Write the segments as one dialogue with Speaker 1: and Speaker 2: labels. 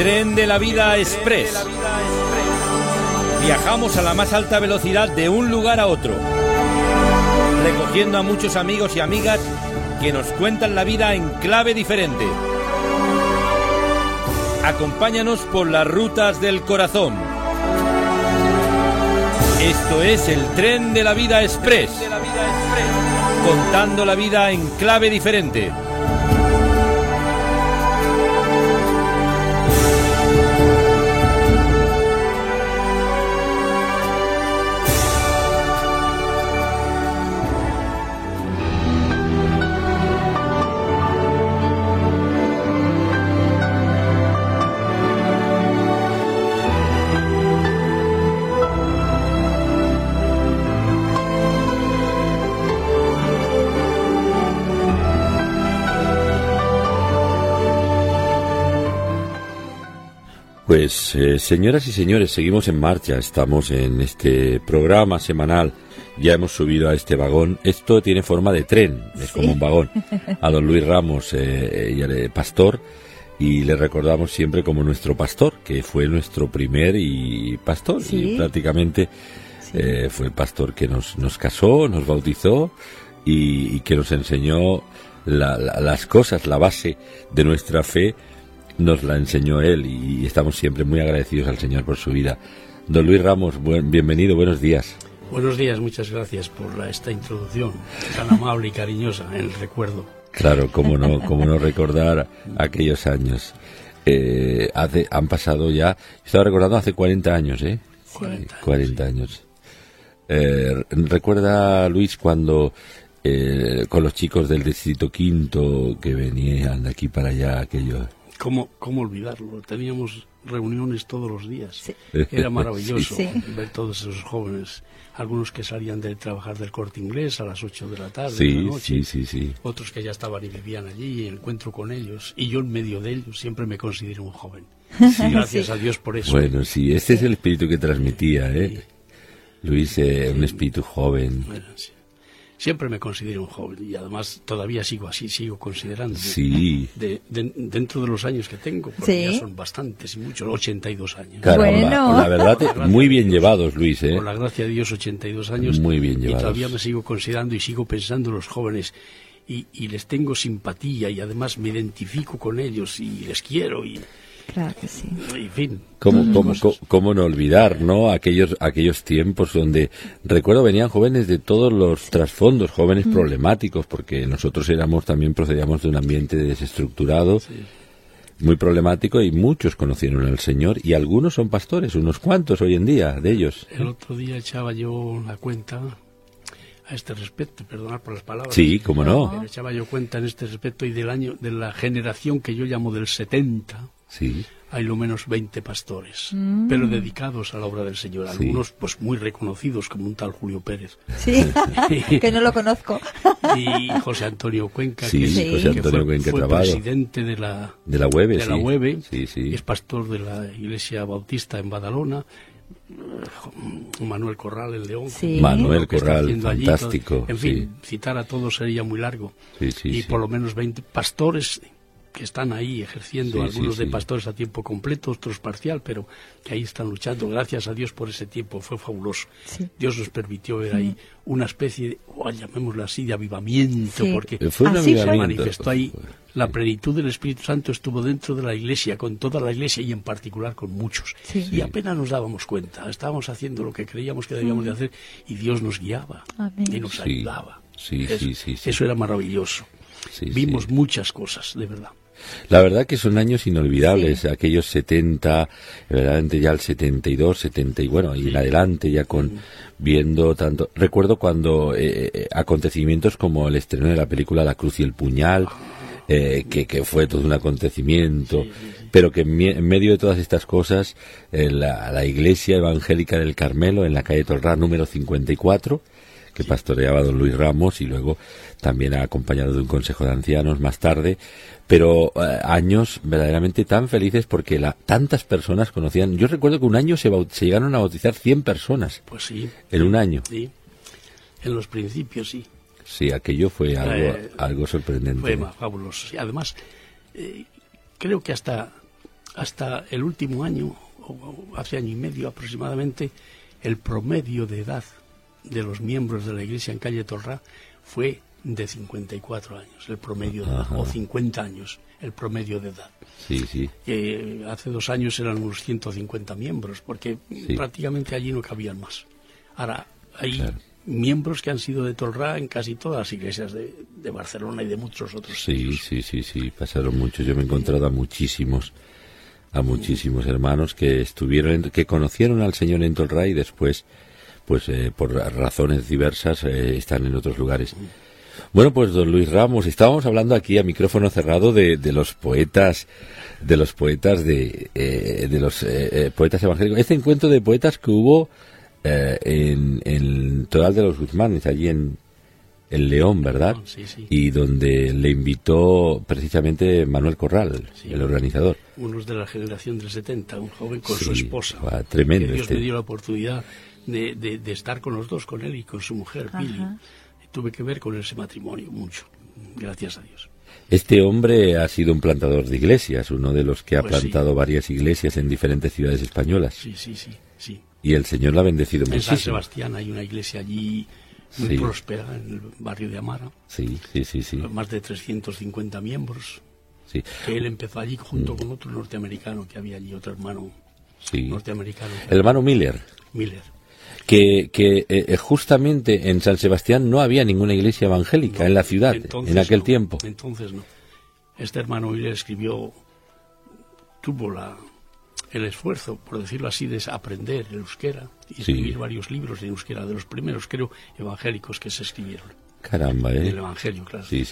Speaker 1: Tren de la Vida Express. Viajamos a la más alta velocidad de un lugar a otro, recogiendo a muchos amigos y amigas que nos cuentan la vida en clave diferente. Acompáñanos por las rutas del corazón. Esto es el Tren de la Vida Express, contando la vida en clave diferente. Pues señoras y señores, seguimos en marcha, estamos en este programa semanal, ya hemos subido a este vagón, esto tiene forma de tren, es como un vagón, a don Luis Ramos, pastor, y le recordamos siempre como nuestro pastor, que fue nuestro primer pastor, y prácticamente fue el pastor que nos casó, nos bautizó y que nos enseñó las cosas, la base de nuestra fe. Nos la enseñó él y estamos siempre muy agradecidos al Señor por su vida. Don Luis Ramos, bienvenido, buenos días.
Speaker 2: Buenos días, muchas gracias por esta introducción tan amable y cariñosa en el recuerdo.
Speaker 1: Claro, cómo no recordar aquellos años. Han pasado ya, estaba recordando hace 40 años, ¿eh? 40 años. ¿Recuerda, Luis, cuando con los chicos del Distrito Quinto que venían de aquí para allá, aquello...
Speaker 2: ¿Cómo olvidarlo? Teníamos reuniones todos los días. Sí. Era maravilloso ver todos esos jóvenes. Algunos que salían de trabajar del Corte Inglés a las 8 de la tarde, de la noche. Sí. Otros que ya estaban y vivían allí, y encuentro con ellos. Y yo en medio de ellos siempre me considero un joven. Gracias a Dios por eso.
Speaker 1: Bueno, sí, este es el espíritu que transmitía, ¿eh? Luis, un espíritu joven.
Speaker 2: Bueno, sí. Siempre me considero un joven y además todavía sigo así, sigo considerándome.
Speaker 1: Sí.
Speaker 2: Dentro de los años que tengo, porque ya son bastantes y muchos, 82 años.
Speaker 1: Caramba, la verdad, muy bien llevados, Luis, ¿eh?
Speaker 2: Por la gracia de Dios, 82 años.
Speaker 1: Muy bien llevados.
Speaker 2: Y todavía me sigo considerando y sigo pensando en los jóvenes y les tengo simpatía y además me identifico con ellos y les quiero y...
Speaker 3: Claro que sí.
Speaker 2: En fin.
Speaker 1: ¿Cómo no olvidar, ¿no? Aquellos tiempos donde, recuerdo, venían jóvenes de todos los trasfondos, jóvenes problemáticos, porque nosotros procedíamos de un ambiente desestructurado, muy problemático, y muchos conocieron al Señor, y algunos son pastores, unos cuantos hoy en día de ellos.
Speaker 2: El otro día echaba yo la cuenta a este respecto, perdonad por las palabras.
Speaker 1: Sí, cómo no.
Speaker 2: Pero echaba yo cuenta en este respecto y de la generación que yo llamo del 70.
Speaker 1: Sí.
Speaker 2: Hay lo menos 20 pastores, pero dedicados a la obra del Señor. Algunos pues muy reconocidos, como un tal Julio Pérez.
Speaker 3: Sí, que no lo conozco.
Speaker 2: Y José Antonio Cuenca,
Speaker 1: José Antonio Cuenca
Speaker 2: fue presidente de la UEBE, y es pastor de la Iglesia Bautista en Badalona. Manuel Corral en León.
Speaker 1: Manuel Corral, fantástico.
Speaker 2: En fin, citar a todos sería muy largo. Y por lo menos 20 pastores que están ahí ejerciendo, algunos de pastores a tiempo completo, otros parcial, pero que ahí están luchando. Gracias a Dios por ese tiempo, fue fabuloso. Dios nos permitió ver ahí una especie de, llamémoslo así, de avivamiento, porque se manifestó ahí la plenitud del Espíritu Santo, estuvo dentro de la Iglesia, con toda la Iglesia y en particular con muchos. Y apenas nos dábamos cuenta, estábamos haciendo lo que creíamos que debíamos de hacer y Dios nos guiaba y nos ayudaba. Eso era maravilloso. Vimos muchas cosas, de verdad.
Speaker 1: La verdad que son años inolvidables, aquellos 70, verdaderamente ya el 72, 70 y bueno, y en adelante ya viendo tanto... Recuerdo cuando acontecimientos como el estreno de la película La Cruz y el Puñal, que fue todo un acontecimiento, pero que en medio de todas estas cosas, la Iglesia Evangélica del Carmelo, en la calle Tolrá, número 54, que pastoreaba don Luis Ramos, y luego también acompañado de un consejo de ancianos más tarde, pero años verdaderamente tan felices porque tantas personas conocían. Yo recuerdo que un año se llegaron a bautizar 100 personas.
Speaker 2: Pues sí.
Speaker 1: En un año.
Speaker 2: Sí, en los principios sí.
Speaker 1: Sí, aquello fue algo sorprendente.
Speaker 2: Fue fabuloso. Y además, creo que hasta hasta el último año, o hace año y medio aproximadamente, el promedio de edad de los miembros de la Iglesia en calle Tolrá fue de 54 años, el promedio de edad, o 50 años, el promedio de edad.
Speaker 1: Sí, sí.
Speaker 2: Hace 2 años eran unos 150 miembros, porque prácticamente allí no cabían más. Ahora, hay miembros que han sido de Tolrá en casi todas las iglesias de Barcelona y de muchos otros sitios.
Speaker 1: Sí, pasaron muchos. Yo me he encontrado a muchísimos hermanos que que conocieron al Señor en Tolrá y después, pues por razones diversas, están en otros lugares. Bueno, pues don Luis Ramos, estábamos hablando aquí a micrófono cerrado de los poetas, poetas evangélicos. Este encuentro de poetas que hubo en el Toral de los Guzmanes, allí en León, ¿verdad?
Speaker 2: Sí.
Speaker 1: Y donde le invitó precisamente Manuel Corral, el organizador.
Speaker 2: Uno de la generación del 70, un joven con su esposa.
Speaker 1: Tremendo.
Speaker 2: Que Dios me dio la oportunidad de estar con los dos, con él y con su mujer, Pili. Tuve que ver con ese matrimonio mucho, gracias a Dios.
Speaker 1: Este hombre ha sido un plantador de iglesias, uno de los que ha plantado varias iglesias en diferentes ciudades españolas.
Speaker 2: Sí.
Speaker 1: Y el Señor la ha bendecido muchísimo.
Speaker 2: En San Sebastián hay una iglesia allí muy próspera, en el barrio de Amara.
Speaker 1: Sí.
Speaker 2: Más de 350 miembros.
Speaker 1: Sí.
Speaker 2: Que él empezó allí junto con otro norteamericano que había allí, otro hermano norteamericano.
Speaker 1: El hermano Miller. Que justamente en San Sebastián no había ninguna iglesia evangélica en la ciudad en aquel tiempo.
Speaker 2: Entonces no. Este hermano Miller tuvo el esfuerzo, por decirlo así, de aprender el euskera y escribir varios libros en euskera, de los primeros, creo, evangélicos que se escribieron.
Speaker 1: Caramba, ¿eh?
Speaker 2: El evangelio, claro.
Speaker 1: Sí.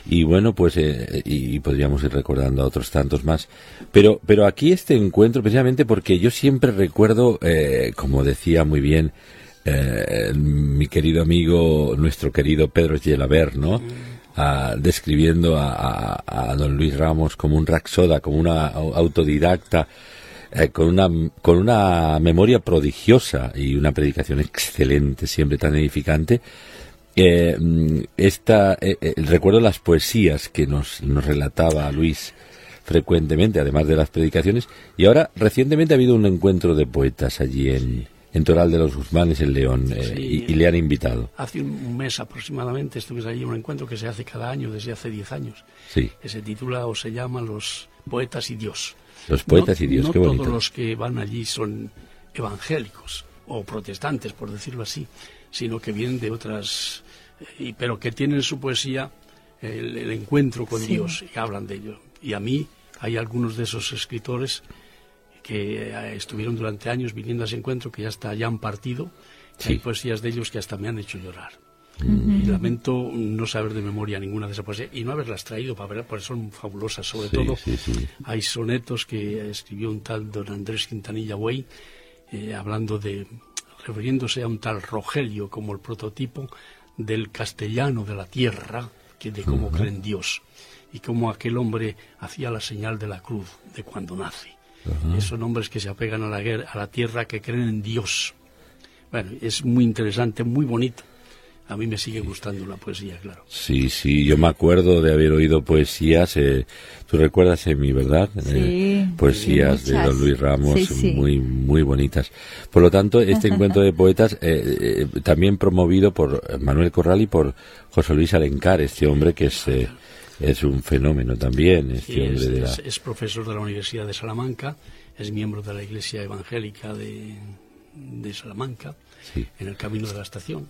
Speaker 1: Y bueno, pues, y podríamos ir recordando a otros tantos más. Pero aquí este encuentro, precisamente porque yo siempre recuerdo, como decía muy bien mi querido amigo, nuestro querido Pedro Gelabert, ¿no? Describiendo a don Luis Ramos como un rapsoda, como una autodidacta, con una memoria prodigiosa y una predicación excelente, siempre tan edificante. Recuerdo las poesías que nos relataba Luis frecuentemente, además de las predicaciones, y ahora recientemente ha habido un encuentro de poetas allí en Toral de los Guzmanes, en León, y le han invitado.
Speaker 2: Hace un mes aproximadamente estuvimos allí en un encuentro que se hace cada año, desde hace 10 años, que se titula o se llama Los Poetas y Dios.
Speaker 1: Los Poetas y Dios, qué bonito.
Speaker 2: No todos los que van allí son evangélicos o protestantes, por decirlo así, sino que vienen de otras, pero que tienen en su poesía el encuentro con Dios, y hablan de ello. Y a mí hay algunos de esos escritores que estuvieron durante años viniendo a ese encuentro, que ya han partido. Hay poesías de ellos que hasta me han hecho llorar. Y lamento no saber de memoria ninguna de esas poesías y no haberlas traído para ver, porque son fabulosas. Sobre todo hay sonetos que escribió un tal don Andrés Quintanilla Güey, refiriéndose a un tal Rogelio como el prototipo del castellano de la tierra, de cómo cree en Dios y cómo aquel hombre hacía la señal de la cruz de cuando nace. Son hombres que se apegan a la tierra, que creen en Dios. Bueno, es muy interesante, muy bonito. A mí me sigue gustando la poesía, claro.
Speaker 1: Sí, yo me acuerdo de haber oído poesías, tú recuerdas, Emi, ¿verdad? Poesías de don Luis Ramos, muy muy bonitas. Por lo tanto, este encuentro de poetas, también promovido por Manuel Corral y por José Luis Alencar, este hombre que es un fenómeno también.
Speaker 2: Es profesor de la Universidad de Salamanca, es miembro de la Iglesia Evangélica de Salamanca, en el Camino de la Estación.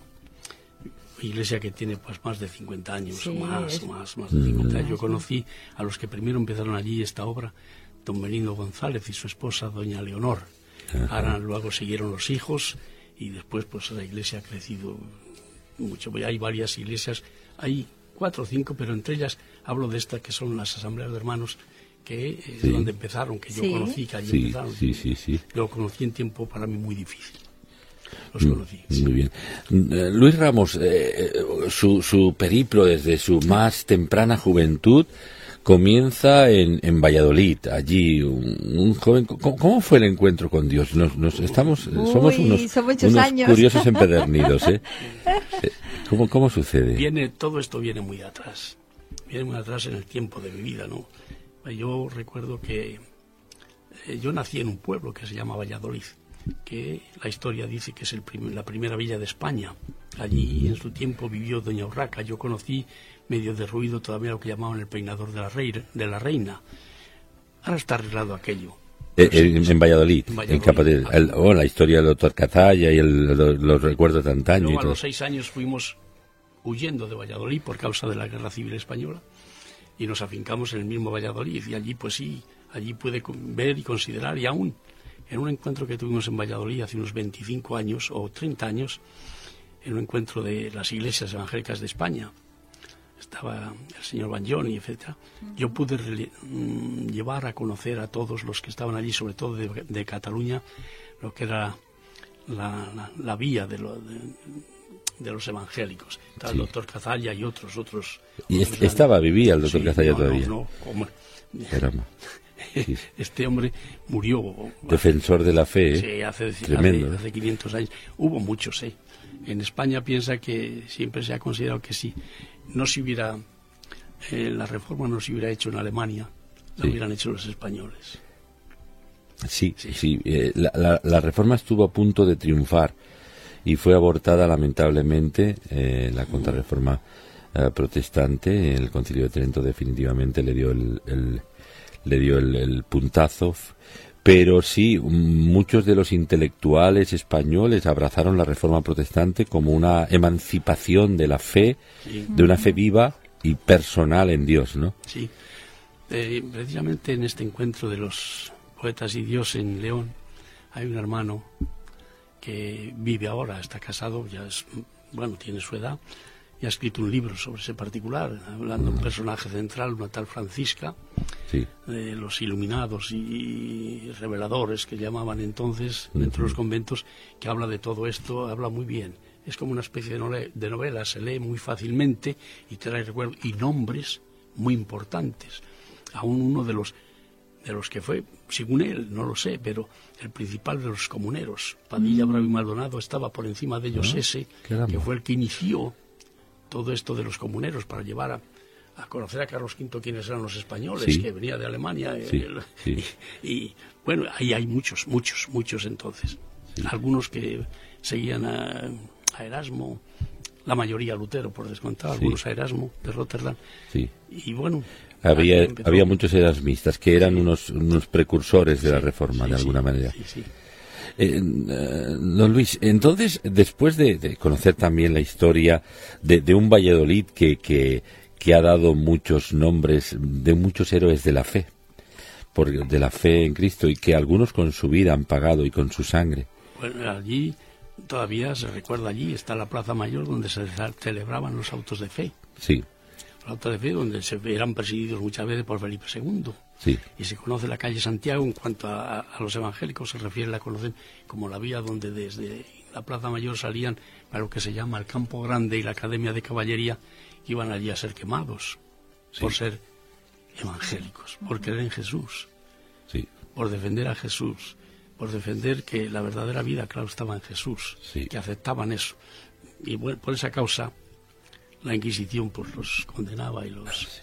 Speaker 2: Iglesia que tiene pues más de 50 años o más de 50 años. Yo conocí a los que primero empezaron allí esta obra, don Benigno González y su esposa doña Leonor. Ahora luego siguieron los hijos y después pues la iglesia ha crecido mucho. Hay varias iglesias, hay 4 o 5, pero entre ellas hablo de esta que son las asambleas de hermanos, que es donde empezaron, que yo conocí, que allí empezaron. Lo conocí en tiempo para mí muy difícil. Los conocí.
Speaker 1: Muy bien. Luis Ramos, su periplo desde su más temprana juventud comienza en Valladolid, allí un joven. ¿Cómo fue el encuentro con Dios? Somos unos curiosos empedernidos, ¿eh? ¿Cómo sucede?
Speaker 2: Todo esto viene muy atrás en el tiempo de mi vida, ¿no? Yo recuerdo que yo nací en un pueblo que se llama Valladolid, que la historia dice que es la primera villa de España. Allí en su tiempo vivió doña Urraca. Yo conocí, medio de ruido, todavía lo que llamaban el peinador de la reina. Ahora está arreglado aquello.
Speaker 1: En Valladolid, la historia del doctor Cazalla y los recuerdos de antaño.
Speaker 2: Luego, a los 6 años fuimos huyendo de Valladolid por causa de la Guerra Civil Española y nos afincamos en el mismo Valladolid, y allí pues sí, allí pude ver y considerar, y aún en un encuentro que tuvimos en Valladolid hace unos 25 años o 30 años, en un encuentro de las iglesias evangélicas de España, estaba el señor Banjoni, etcétera. Yo pude llevar a conocer a todos los que estaban allí, sobre todo de Cataluña, lo que era la vía de los evangélicos. Estaba el doctor Cazalla y otros.
Speaker 1: ¿Y vivía el doctor Cazalla todavía?
Speaker 2: No,
Speaker 1: Caramba. Sí.
Speaker 2: Este hombre murió.
Speaker 1: Defensor de la fe.
Speaker 2: Sí, hace 500 años. Hubo muchos, En España piensa que siempre se ha considerado que si no se hubiera, la reforma no se hubiera hecho en Alemania, la hubieran hecho los españoles.
Speaker 1: Sí. La reforma estuvo a punto de triunfar y fue abortada lamentablemente. La contrarreforma protestante, el Concilio de Trento definitivamente le dio el puntazo. Pero sí, muchos de los intelectuales españoles abrazaron la Reforma Protestante como una emancipación de la fe, de una fe viva y personal en Dios, ¿no?
Speaker 2: Sí, precisamente en este encuentro de los poetas y Dios en León, hay un hermano que vive ahora, está casado, tiene su edad, y ha escrito un libro sobre ese particular, hablando de un personaje central, una tal Francisca, de los iluminados y reveladores que llamaban entonces dentro de los conventos, que habla de todo esto, habla muy bien. Es como una especie de novela, se lee muy fácilmente y trae recuerdos y nombres muy importantes. Aún uno de los que fue, según él, no lo sé, pero el principal de los comuneros, Padilla, Bravo y Maldonado, estaba por encima de ellos que fue el que inició todo esto de los comuneros para llevar a conocer a Carlos V quiénes eran los españoles, que venía de Alemania. Y bueno, ahí hay muchos entonces. Algunos que seguían a Erasmo, la mayoría a Lutero, por descontado, algunos a Erasmo de Rotterdam. Y bueno,
Speaker 1: había muchos erasmistas que eran unos precursores de la Reforma, de alguna manera. Don Luis, entonces, después de conocer también la historia de un Valladolid que ha dado muchos nombres de muchos héroes de la fe, de la fe en Cristo, y que algunos con su vida han pagado y con su sangre.
Speaker 2: Bueno, allí todavía se recuerda, allí está la Plaza Mayor donde se celebraban los autos de fe.
Speaker 1: Sí.
Speaker 2: Los autos de fe donde se eran presididos muchas veces por Felipe II.
Speaker 1: Sí.
Speaker 2: Y se conoce la calle Santiago, en cuanto a los evangélicos se refiere, la conocen como la vía donde desde la Plaza Mayor salían a lo que se llama el Campo Grande y la Academia de Caballería, que iban allí a ser quemados por ser evangélicos, por creer en Jesús, por defender a Jesús, por defender que la verdadera vida, claro, estaba en Jesús, que aceptaban eso. Y bueno, por esa causa la Inquisición pues los condenaba y los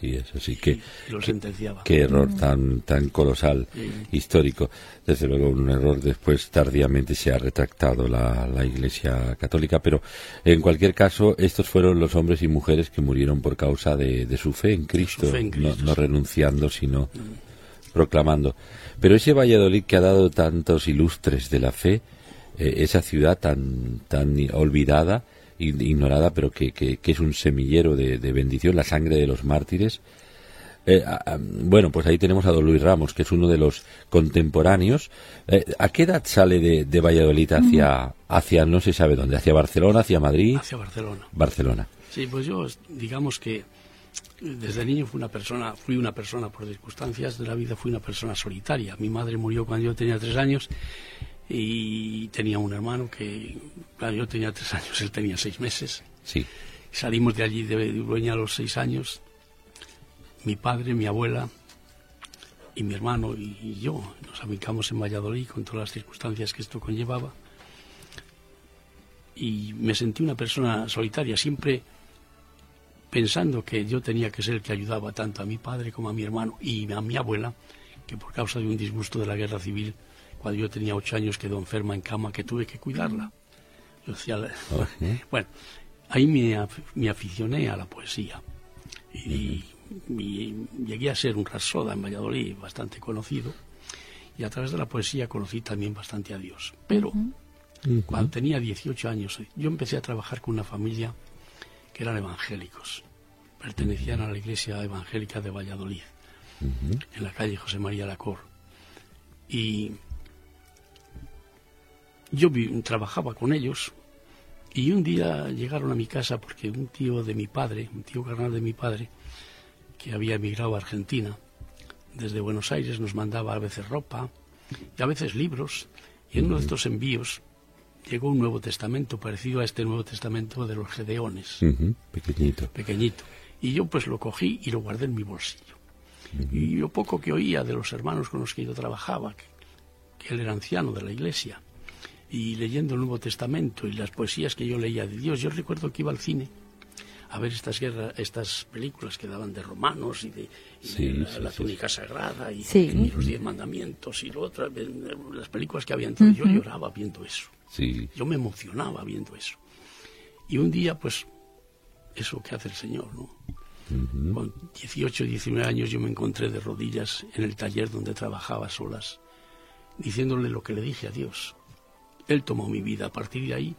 Speaker 2: sentenciaba.
Speaker 1: Qué error tan colosal, histórico. Desde luego un error. Después tardíamente se ha retractado la Iglesia Católica, pero en cualquier caso estos fueron los hombres y mujeres que murieron por causa de su fe en Cristo, no renunciando, sino proclamando. Pero ese Valladolid que ha dado tantos ilustres de la fe, esa ciudad tan olvidada, ignorada, pero que es un semillero de bendición, la sangre de los mártires. Bueno, pues ahí tenemos a don Luis Ramos, que es uno de los contemporáneos. ¿A qué edad sale de Valladolid hacia no se sabe dónde? ¿Hacia Barcelona, hacia Madrid?
Speaker 2: Hacia
Speaker 1: Barcelona.
Speaker 2: Sí, pues yo, digamos que desde niño fui una persona por circunstancias de la vida, fui una persona solitaria. Mi madre murió cuando yo tenía 3 años y tenía un hermano que, claro, yo tenía 3 años, él tenía 6 meses.
Speaker 1: Sí.
Speaker 2: Salimos de allí de Urueña a los 6 años, mi padre, mi abuela y mi hermano y yo. Nos afincamos en Valladolid con todas las circunstancias que esto conllevaba. Y me sentí una persona solitaria, siempre pensando que yo tenía que ser el que ayudaba tanto a mi padre como a mi hermano y a mi abuela que por causa de un disgusto de la guerra civil, cuando yo tenía 8 años, quedó enferma en cama, que tuve que cuidarla. Yo decía, bueno, ahí me aficioné a la poesía y llegué a ser un rapsoda en Valladolid, bastante conocido, y a través de la poesía conocí también bastante a Dios. Pero cuando tenía 18 años, yo empecé a trabajar con una familia que eran evangélicos, pertenecían a la Iglesia Evangélica de Valladolid, en la calle José María Lacor, y yo trabajaba con ellos, y un día llegaron a mi casa porque un tío carnal de mi padre, que había emigrado a Argentina, desde Buenos Aires nos mandaba a veces ropa y a veces libros, y en uno de estos envíos llegó un Nuevo Testamento parecido a este Nuevo Testamento de los Gedeones, pequeñito, y yo pues lo cogí y lo guardé en mi bolsillo. Y yo poco que oía de los hermanos con los que yo trabajaba, que él era anciano de la iglesia, y leyendo el Nuevo Testamento y las poesías que yo leía de Dios, yo recuerdo que iba al cine a ver estas películas que daban de romanos y de la túnica sagrada y los 10 mandamientos y lo otro, las películas que había entonces. Yo lloraba viendo eso, yo me emocionaba viendo eso. Y un día, pues, eso que hace el Señor, ¿no? Con 18, 19 años yo me encontré de rodillas en el taller donde trabajaba a solas, diciéndole lo que le dije a Dios. Él tomó mi vida. A partir de ahí,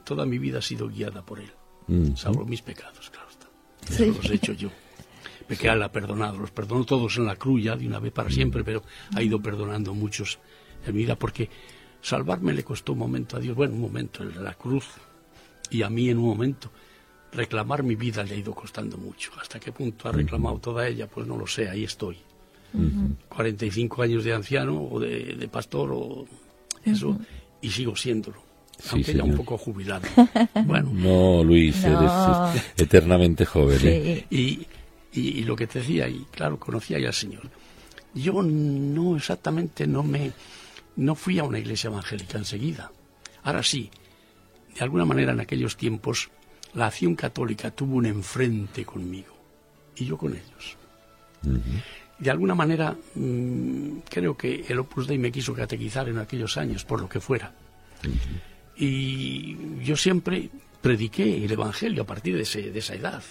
Speaker 2: toda mi vida ha sido guiada por Él. Salvo mis pecados, claro está. Eso los he hecho yo. Porque Él ha perdonado. Los perdonó todos en la cruz ya de una vez para siempre, pero ha ido perdonando muchos en mi vida, porque salvarme le costó un momento a Dios. Bueno, un momento en la cruz, y a mí en un momento. Reclamar mi vida le ha ido costando mucho. ¿Hasta qué punto ha reclamado toda ella? Pues no lo sé, ahí estoy. 45 años de anciano o de pastor o eso, y sigo siéndolo. Aunque ya un poco jubilado. Bueno.
Speaker 1: No, Luis, eres eternamente joven.
Speaker 2: Y lo que te decía, y claro, conocía ya al Señor. Yo no exactamente, no fui a una iglesia evangélica enseguida. Ahora sí, de alguna manera en aquellos tiempos, la Acción Católica tuvo un enfrente conmigo, y yo con ellos. De alguna manera, creo que el Opus Dei me quiso catequizar en aquellos años, por lo que fuera. Y yo siempre prediqué el Evangelio a partir de esa edad.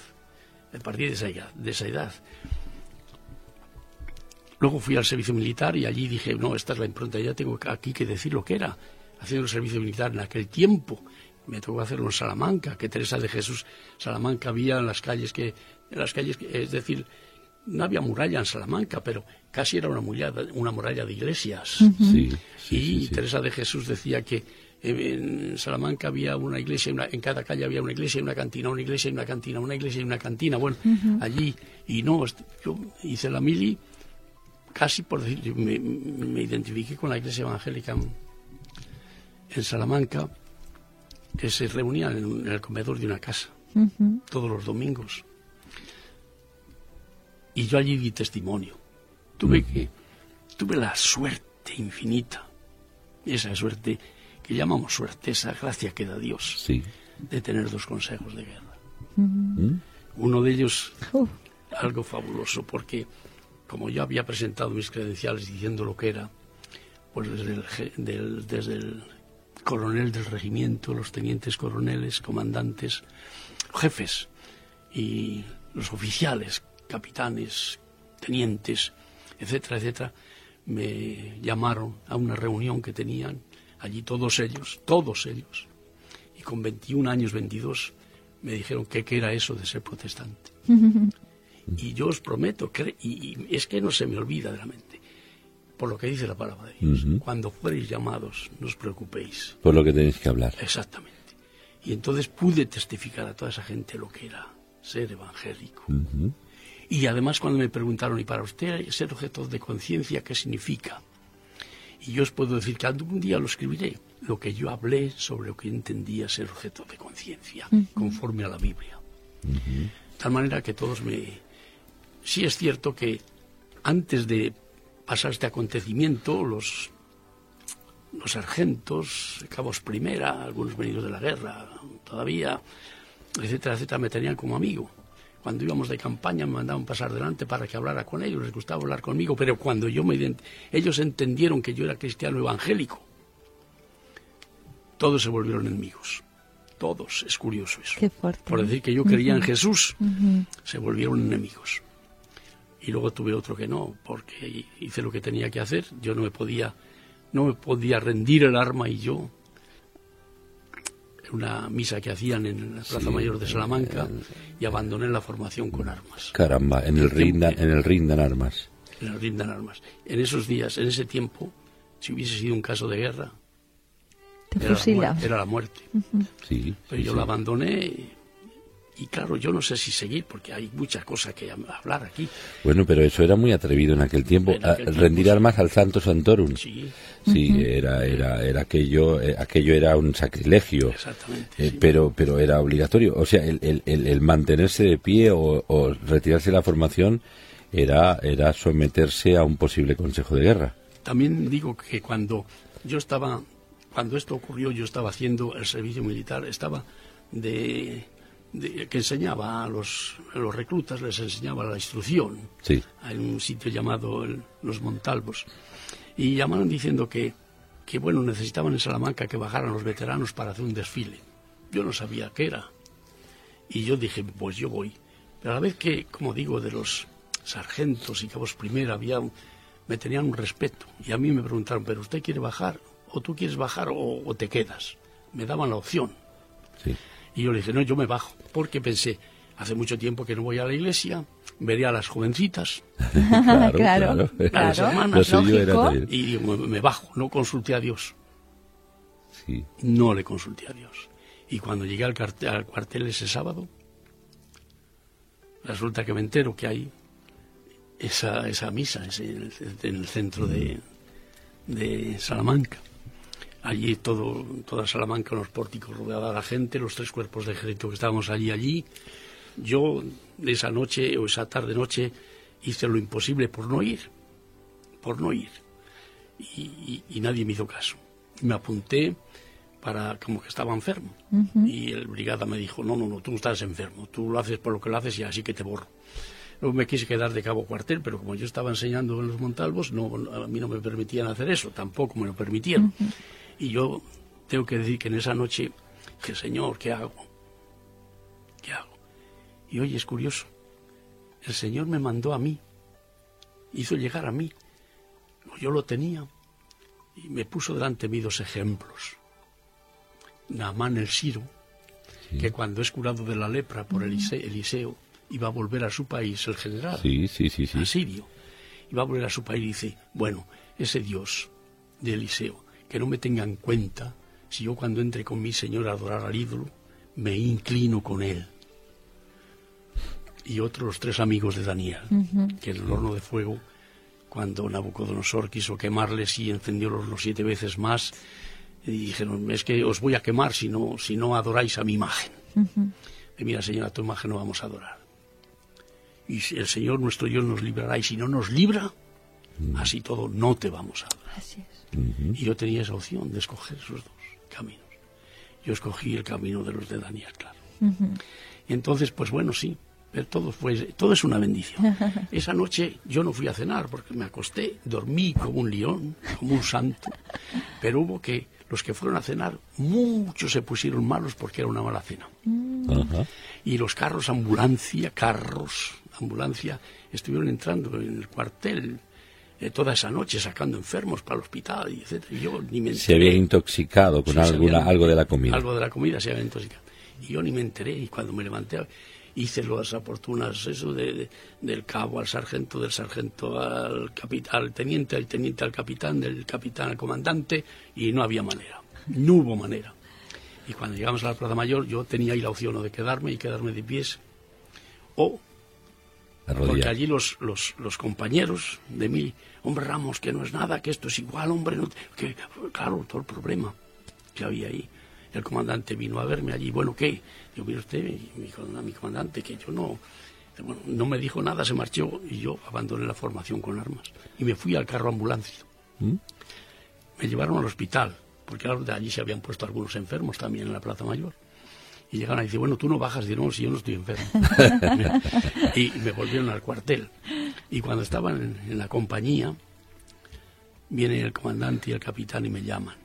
Speaker 2: Luego fui al servicio militar y allí dije, no, esta es la impronta, ya tengo aquí que decir lo que era haciendo el servicio militar en aquel tiempo. Me tocó hacerlo en Salamanca, que Teresa de Jesús, Salamanca había en las calles, es decir, no había muralla en Salamanca, pero casi era una muralla de iglesias. Teresa de Jesús decía que en Salamanca había una iglesia, en cada calle había una iglesia y una cantina, una iglesia y una cantina, una iglesia y una cantina. Bueno, allí, y no, yo hice la mili, casi por decir, me identifiqué con la iglesia evangélica en Salamanca, que se reunían en el comedor de una casa todos los domingos, y yo allí di testimonio. Tuve la suerte infinita, esa suerte que llamamos suerte, esa gracia que da Dios, de tener 2 consejos de guerra. Uno de ellos, algo fabuloso, porque como yo había presentado mis credenciales diciendo lo que era, pues desde el coronel del regimiento, los tenientes coroneles, comandantes, jefes y los oficiales, capitanes, tenientes, etcétera, etcétera, me llamaron a una reunión que tenían allí todos ellos, y con 21 años, 22, me dijeron que qué era eso de ser protestante. Y yo os prometo, y es que no se me olvida de la mente, por lo que dice la palabra de Dios, cuando fuereis llamados, no os preocupéis.
Speaker 1: Por lo que tenéis que hablar.
Speaker 2: Exactamente. Y entonces pude testificar a toda esa gente lo que era ser evangélico. Y además cuando me preguntaron, ¿y para usted ser objeto de conciencia qué significa? Y yo os puedo decir que algún día lo escribiré, lo que yo hablé sobre lo que entendía ser objeto de conciencia, conforme a la Biblia. De tal manera que todos Sí es cierto que antes de pasar este acontecimiento, los sargentos, cabos primera, algunos venidos de la guerra todavía, etcétera, etcétera, me tenían como amigo. Cuando íbamos de campaña me mandaban pasar delante para que hablara con ellos, les gustaba hablar conmigo, pero cuando ellos entendieron que yo era cristiano evangélico, todos se volvieron enemigos. Todos, es curioso eso.
Speaker 3: Qué fuerte.
Speaker 2: Por decir que yo creía en Jesús, se volvieron enemigos. Y luego tuve otro que no, porque hice lo que tenía que hacer. Yo no me podía rendir el arma, y yo, en una misa que hacían en la Plaza Mayor de Salamanca, y abandoné la formación con armas.
Speaker 1: Caramba, en el rindan armas.
Speaker 2: En el rindan armas. En esos días, en ese tiempo, si hubiese sido un caso de guerra, era la muerte.
Speaker 1: Sí,
Speaker 2: pero yo la abandoné. Y claro, yo no sé si seguir, porque hay muchas cosas que hablar aquí.
Speaker 1: Bueno, pero eso era muy atrevido en aquel tiempo. Rendir armas al Santo Santorum.
Speaker 2: Sí.
Speaker 1: Sí, era aquello era un sacrilegio.
Speaker 2: Exactamente. Sí.
Speaker 1: Pero era obligatorio. O sea, el mantenerse de pie o retirarse de la formación era someterse a un posible consejo de guerra.
Speaker 2: También digo que cuando esto ocurrió, yo estaba haciendo el servicio militar, estaba que enseñaba a los reclutas, les enseñaba la instrucción.
Speaker 1: Sí.
Speaker 2: Hay un sitio llamado Los Montalvos. Y llamaron diciendo que bueno, necesitaban en Salamanca que bajaran los veteranos para hacer un desfile. Yo no sabía qué era. Y yo dije, pues yo voy. Pero a la vez que, como digo, de los sargentos y cabos primera me tenían un respeto. Y a mí me preguntaron, ¿pero usted quiere bajar? ¿O tú quieres bajar o te quedas? Me daban la opción.
Speaker 1: Sí.
Speaker 2: Y yo le dije, no, yo me bajo, porque pensé, hace mucho tiempo que no voy a la iglesia, veré a las jovencitas,
Speaker 3: claro.
Speaker 2: a las hermanas,
Speaker 3: lógico.
Speaker 2: Y digo, me bajo, no consulté a Dios.
Speaker 1: Sí.
Speaker 2: No le consulté a Dios. Y cuando llegué al cuartel ese sábado, resulta que me entero que hay esa misa en el centro de Salamanca. Allí toda Salamanca, en los pórticos, rodeada de la gente, los 3 cuerpos de ejército que estábamos allí. Yo, esa noche, o esa tarde-noche, hice lo imposible por no ir. Y nadie me hizo caso. Me apunté como que estaba enfermo. Y el brigada me dijo, no, tú estás enfermo, tú lo haces por lo que lo haces y así que te borro. Luego me quise quedar de cabo cuartel, pero como yo estaba enseñando en los Montalvos, a mí no me permitían hacer eso, tampoco me lo permitieron. Y yo tengo que decir que en esa noche dije, Señor, ¿qué hago? Y oye, es curioso, el Señor me mandó a mí, hizo llegar a mí, yo lo tenía, y me puso delante de mí 2 ejemplos. Naamán el sirio, que cuando es curado de la lepra por Eliseo, iba a volver a su país, el general, asirio, iba a volver a su país y dice, bueno, ese Dios de Eliseo, que no me tenga en cuenta si yo cuando entre con mi Señor a adorar al ídolo, me inclino con él. Y otros 3 amigos de Daniel, que en el horno de fuego, cuando Nabucodonosor quiso quemarles y encendió los 7 veces más, y dijeron, es que os voy a quemar si no adoráis a mi imagen. Y mira, Señor, a tu imagen no vamos a adorar. Y si el Señor nuestro Dios nos librará, y si no nos libra, así todo no te vamos a adorar.
Speaker 3: Así es.
Speaker 2: Y yo tenía esa opción de escoger esos 2 caminos. Yo escogí el camino de los de Daniel, claro. Y entonces, pues bueno, sí, pero todo es una bendición. Esa noche yo no fui a cenar porque me acosté, dormí como un león, como un santo, pero los que fueron a cenar, muchos se pusieron malos porque era una mala cena. Y los ambulancia, estuvieron entrando en el cuartel toda esa noche sacando enfermos para el hospital, y etcétera. Y yo ni me enteré.
Speaker 1: Se había intoxicado con algo de la comida.
Speaker 2: Algo de la comida se había intoxicado. Y yo ni me enteré, y cuando me levanté hice las oportunas, eso del cabo al sargento, del sargento al capitán, al teniente al capitán, del capitán al comandante, y no había manera, no hubo manera. Y cuando llegamos a la Plaza Mayor, yo tenía ahí la opción o de quedarme de pies, o porque allí los compañeros de mí, hombre Ramos, que no es nada, que esto es igual, hombre, que claro, todo el problema que había ahí. El comandante vino a verme allí, bueno, ¿qué? Yo, mire usted, mi comandante, que yo no me dijo nada, se marchó, y yo abandoné la formación con armas y me fui al carro ambulancia. Me llevaron al hospital, porque claro, de allí se habían puesto algunos enfermos también en la Plaza Mayor. Y llegaron y dice, bueno, tú no bajas. Y no, si yo no estoy enfermo. Y me volvieron al cuartel. Y cuando estaban en la compañía, viene el comandante y el capitán y me llaman.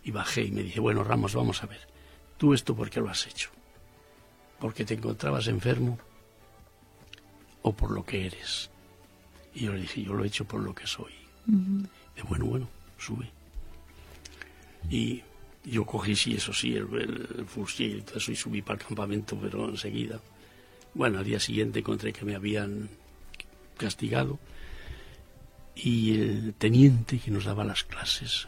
Speaker 2: Y bajé y me dice, bueno, Ramos, vamos a ver. ¿Tú esto por qué lo has hecho? ¿Porque te encontrabas enfermo o por lo que eres? Y yo le dije, yo lo he hecho por lo que soy. De bueno, sube. Y yo cogí, sí, eso sí, el fusil y todo eso, y subí para el campamento, pero enseguida. Bueno, al día siguiente encontré que me habían castigado, y el teniente que nos daba las clases,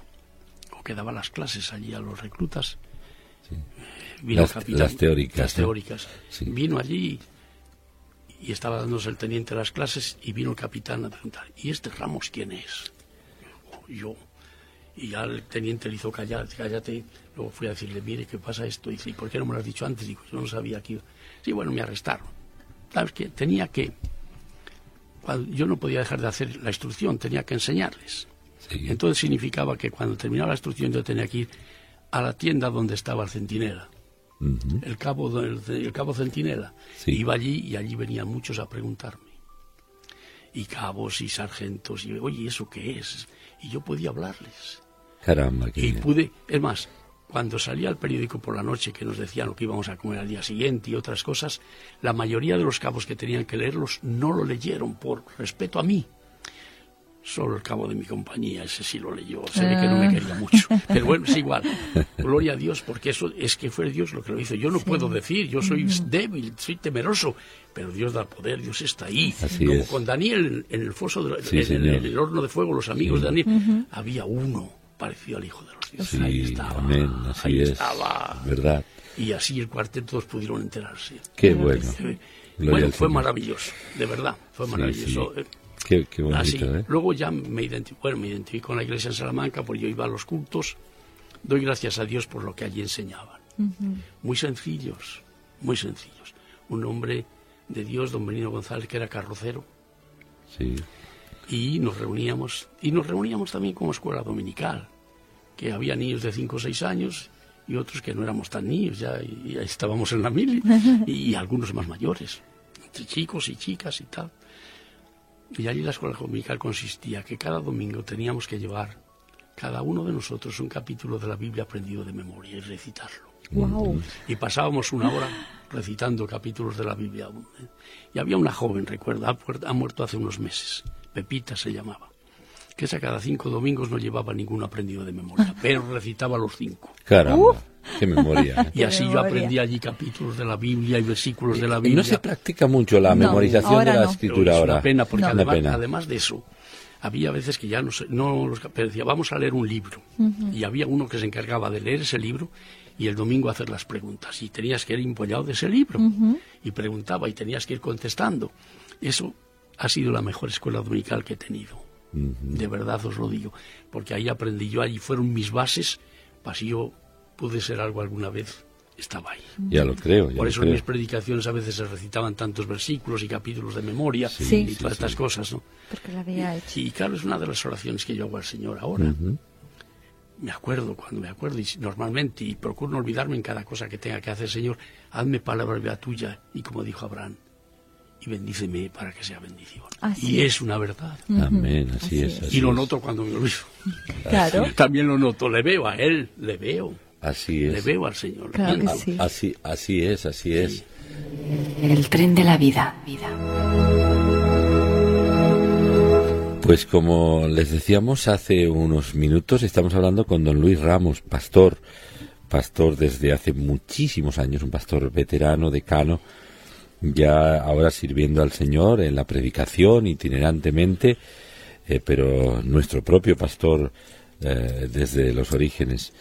Speaker 2: o que daba las clases allí a los reclutas,
Speaker 1: sí.
Speaker 2: Vino el capitán,
Speaker 1: las teóricas.
Speaker 2: Las teóricas.
Speaker 1: Sí.
Speaker 2: Vino allí y estaba dándose el teniente las clases, y vino el capitán a preguntar, ¿y este Ramos quién es? Yo. Y ya el teniente le hizo cállate. Luego fui a decirle, mire, ¿qué pasa esto? Y dice, ¿por qué no me lo has dicho antes? Digo, yo no sabía que... Sí, bueno, me arrestaron. ¿Sabes qué? Yo no podía dejar de hacer la instrucción, tenía que enseñarles. Sí. Entonces significaba que cuando terminaba la instrucción yo tenía que ir a la tienda donde estaba el centinela. El cabo centinela. Sí. Iba allí y allí venían muchos a preguntarme. Y cabos y sargentos. Y, oye, ¿eso qué es? Y yo podía hablarles.
Speaker 1: Caramba, qué
Speaker 2: y
Speaker 1: bien.
Speaker 2: pude, es más, cuando salía el periódico por la noche que nos decían lo que íbamos a comer al día siguiente y otras cosas, la mayoría de los cabos que tenían que leerlos no lo leyeron por respeto a mí. Solo el cabo de mi compañía, ese sí lo leyó. Se ve que no me quería mucho. Pero bueno, es igual. Gloria a Dios, porque eso es que fue Dios lo que lo hizo. Yo no puedo decir, yo soy débil, soy temeroso, pero Dios da poder, Dios está ahí.
Speaker 1: Así
Speaker 2: como
Speaker 1: es.
Speaker 2: Con Daniel en el foso,
Speaker 1: en
Speaker 2: el horno de fuego, los amigos de Daniel, había uno parecido al Hijo de los Dioses.
Speaker 1: Sí,
Speaker 2: ahí estaba.
Speaker 1: Amén, así
Speaker 2: ahí
Speaker 1: es.
Speaker 2: Estaba.
Speaker 1: Verdad.
Speaker 2: Y así el cuarteto todos pudieron enterarse.
Speaker 1: Qué bueno.
Speaker 2: Bueno, fue maravilloso, de verdad, fue maravilloso.
Speaker 1: Sí. Qué bonito,
Speaker 2: así.
Speaker 1: ¿eh?
Speaker 2: Luego ya me identifico con la iglesia en Salamanca, porque yo iba a los cultos. Doy gracias a Dios por lo que allí enseñaban. Muy sencillos, muy sencillos. Un hombre de Dios, don Benito González, que era carrocero.
Speaker 1: Sí.
Speaker 2: Y nos reuníamos también como escuela dominical, que había niños de 5 o 6 años y otros que no éramos tan niños, ya estábamos en la mili, y algunos más mayores, entre chicos y chicas y tal. Y allí la escuela dominical consistía que cada domingo teníamos que llevar cada uno de nosotros un capítulo de la Biblia aprendido de memoria y recitarlo.
Speaker 3: Wow.
Speaker 2: Y pasábamos una hora recitando capítulos de la Biblia. Y había una joven, recuerdo, ha muerto hace unos meses, Pepita se llamaba, que esa cada 5 domingos no llevaba ningún aprendido de memoria, pero recitaba los 5.
Speaker 1: Caramba, qué memoria.
Speaker 2: Y así yo aprendí allí capítulos de la Biblia y versículos de la Biblia.
Speaker 1: Y no se practica mucho la memorización de la escritura ahora.
Speaker 2: Es una pena, porque además de eso, había veces que ya pero decía, vamos a leer un libro. Y había uno que se encargaba de leer ese libro y el domingo hacer las preguntas. Y tenías que ir empollado de ese libro. Y preguntaba y tenías que ir contestando. Eso ha sido la mejor escuela dominical que he tenido. De verdad os lo digo. Porque ahí aprendí yo, allí fueron mis bases, para si yo pude ser algo alguna vez, estaba ahí.
Speaker 1: Ya lo creo.
Speaker 2: Por eso en mis predicaciones a veces se recitaban tantos versículos y capítulos de memoria y todas estas cosas, ¿no?
Speaker 3: Porque la había hecho.
Speaker 2: Y claro, es una de las oraciones que yo hago al Señor ahora. Me acuerdo, cuando me acuerdo, y normalmente, y procuro no olvidarme en cada cosa que tenga que hacer, Señor, hazme palabra viva tuya, y como dijo Abraham, y bendíceme para que sea bendición. Y es una verdad.
Speaker 1: Amén, así es.
Speaker 2: Y lo noto cuando me olvido.
Speaker 3: Claro.
Speaker 2: También lo noto, le veo a Él, le veo.
Speaker 1: Así es.
Speaker 2: Le veo al Señor.
Speaker 3: Claro que sí.
Speaker 1: Así es.
Speaker 4: El tren de la vida.
Speaker 1: Pues como les decíamos hace unos minutos, estamos hablando con don Luis Ramos, pastor desde hace muchísimos años, un pastor veterano, decano, ya ahora sirviendo al Señor en la predicación itinerantemente, pero nuestro propio pastor desde los orígenes.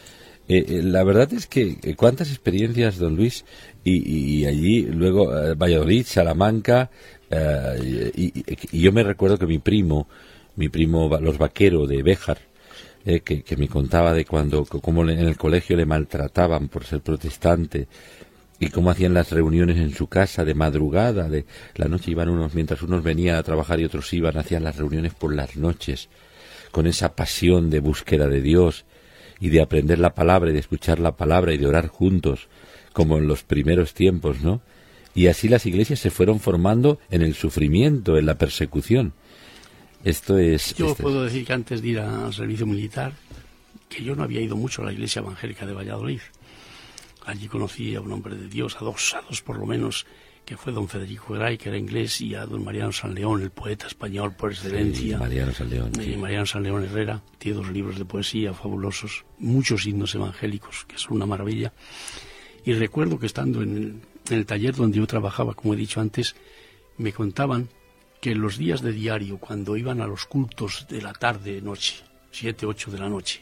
Speaker 1: La verdad es que cuántas experiencias, don Luis, y allí luego Valladolid, Salamanca, y yo me recuerdo que mi primo los Vaquero de Béjar, que me contaba de cómo en el colegio le maltrataban por ser protestante y cómo hacían las reuniones en su casa de madrugada, de la noche iban unos, mientras unos venían a trabajar y otros iban, hacían las reuniones por las noches, con esa pasión de búsqueda de Dios y de aprender la palabra y de escuchar la palabra y de orar juntos, como en los primeros tiempos, ¿no? Y así las iglesias se fueron formando en el sufrimiento, en la persecución.
Speaker 2: Yo puedo decir que antes de ir al servicio militar, que yo no había ido mucho a la iglesia evangélica de Valladolid. Allí conocí a un hombre de Dios, a dos por lo menos, que fue don Federico Gray, que era inglés, y a don Mariano San León, el poeta español por excelencia.
Speaker 1: Sí, Mariano San León. Sí.
Speaker 2: Mariano San León Herrera, tiene 2 libros de poesía fabulosos, muchos himnos evangélicos, que son una maravilla. Y recuerdo que estando en el taller donde yo trabajaba, como he dicho antes, me contaban que los días de diario, cuando iban a los cultos de la tarde, noche, 7, 8 de la noche,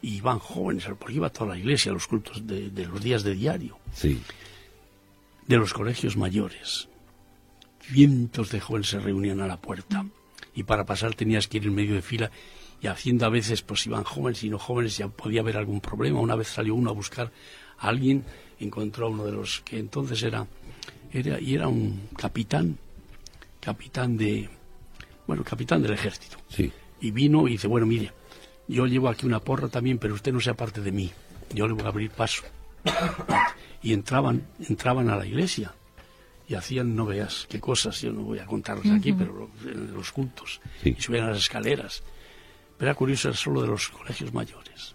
Speaker 2: y iban jóvenes, porque iba toda la iglesia a los cultos de los días de diario,
Speaker 1: sí,
Speaker 2: de los colegios mayores, cientos de jóvenes se reunían a la puerta, y para pasar tenías que ir en medio de fila, y haciendo a veces, pues iban jóvenes y no jóvenes, ya podía haber algún problema. Una vez salió uno a buscar a alguien, encontró a uno de los que entonces era un capitán del ejército.
Speaker 1: Sí.
Speaker 2: Y vino y dice, bueno, mire, yo llevo aquí una porra también, pero usted no se aparte de mí, yo le voy a abrir paso. Y entraban a la iglesia y hacían, no veas qué cosas, yo no voy a contarles aquí, pero en los cultos,
Speaker 1: sí,
Speaker 2: y subían a las escaleras. Pero era curioso, era solo de los colegios mayores.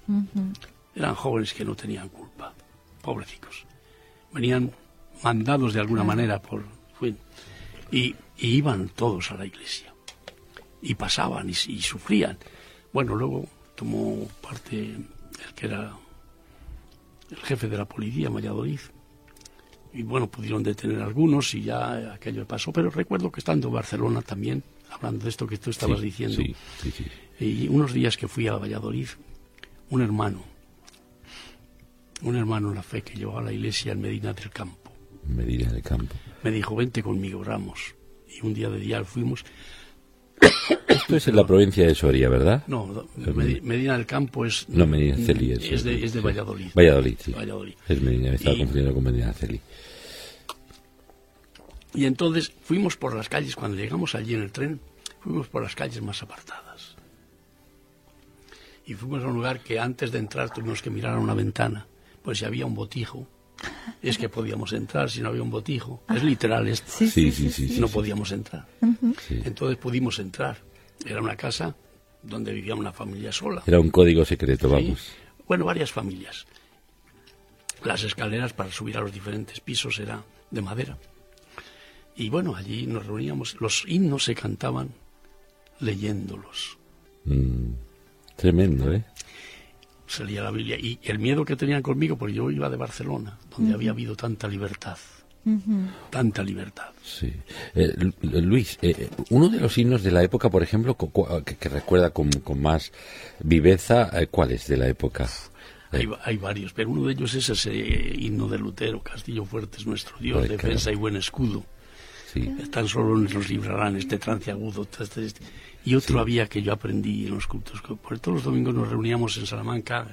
Speaker 2: Eran jóvenes que no tenían culpa, pobrecicos. Venían mandados de alguna manera y iban todos a la iglesia. Y pasaban y sufrían. Bueno, luego tomó parte el que era el jefe de la policía en Valladolid. Y bueno, pudieron detener a algunos y ya aquello pasó. Pero recuerdo que estando en Barcelona también, hablando de esto que tú estabas diciendo,
Speaker 1: sí.
Speaker 2: Y unos días que fui a Valladolid, un hermano en la fe que llevaba a la iglesia en Medina del Campo.
Speaker 1: Medina del Campo.
Speaker 2: Me dijo, vente conmigo, Ramos. Y un día de diario fuimos.
Speaker 1: Esto es en la provincia de Soria, ¿verdad?
Speaker 2: No, Medina del Campo es...
Speaker 1: No, Medina Celi
Speaker 2: es de Valladolid.
Speaker 1: Valladolid, sí.
Speaker 2: Valladolid.
Speaker 1: Es Medina, me estaba confundiendo con Medina Celi.
Speaker 2: Y entonces fuimos por las calles, cuando llegamos allí en el tren, fuimos por las calles más apartadas. Y fuimos a un lugar que antes de entrar tuvimos que mirar a una ventana, pues si había un botijo, es que podíamos entrar. Si no había un botijo, es literal esto.
Speaker 1: Sí.
Speaker 2: No podíamos entrar.
Speaker 1: Sí.
Speaker 2: Entonces pudimos entrar. Era una casa donde vivía una familia sola.
Speaker 1: Era un código secreto, vamos.
Speaker 2: Sí. Bueno, varias familias. Las escaleras para subir a los diferentes pisos era de madera. Y bueno, allí nos reuníamos. Los himnos se cantaban leyéndolos.
Speaker 1: Tremendo, ¿eh?
Speaker 2: Se leía la Biblia. Y el miedo que tenían conmigo, porque yo iba de Barcelona, donde había habido tanta libertad. Tanta libertad.
Speaker 1: Sí. Luis, uno de los himnos de la época, por ejemplo, que recuerda con más viveza, ¿cuál es de la época?
Speaker 2: Hay varios, pero uno de ellos es ese himno de Lutero, Castillo fuerte es nuestro Dios, defensa y buen escudo.
Speaker 1: Sí.
Speaker 2: Tan solo nos librarán este trance agudo. Y otro había que yo aprendí en los cultos. Por todos los domingos nos reuníamos en Salamanca,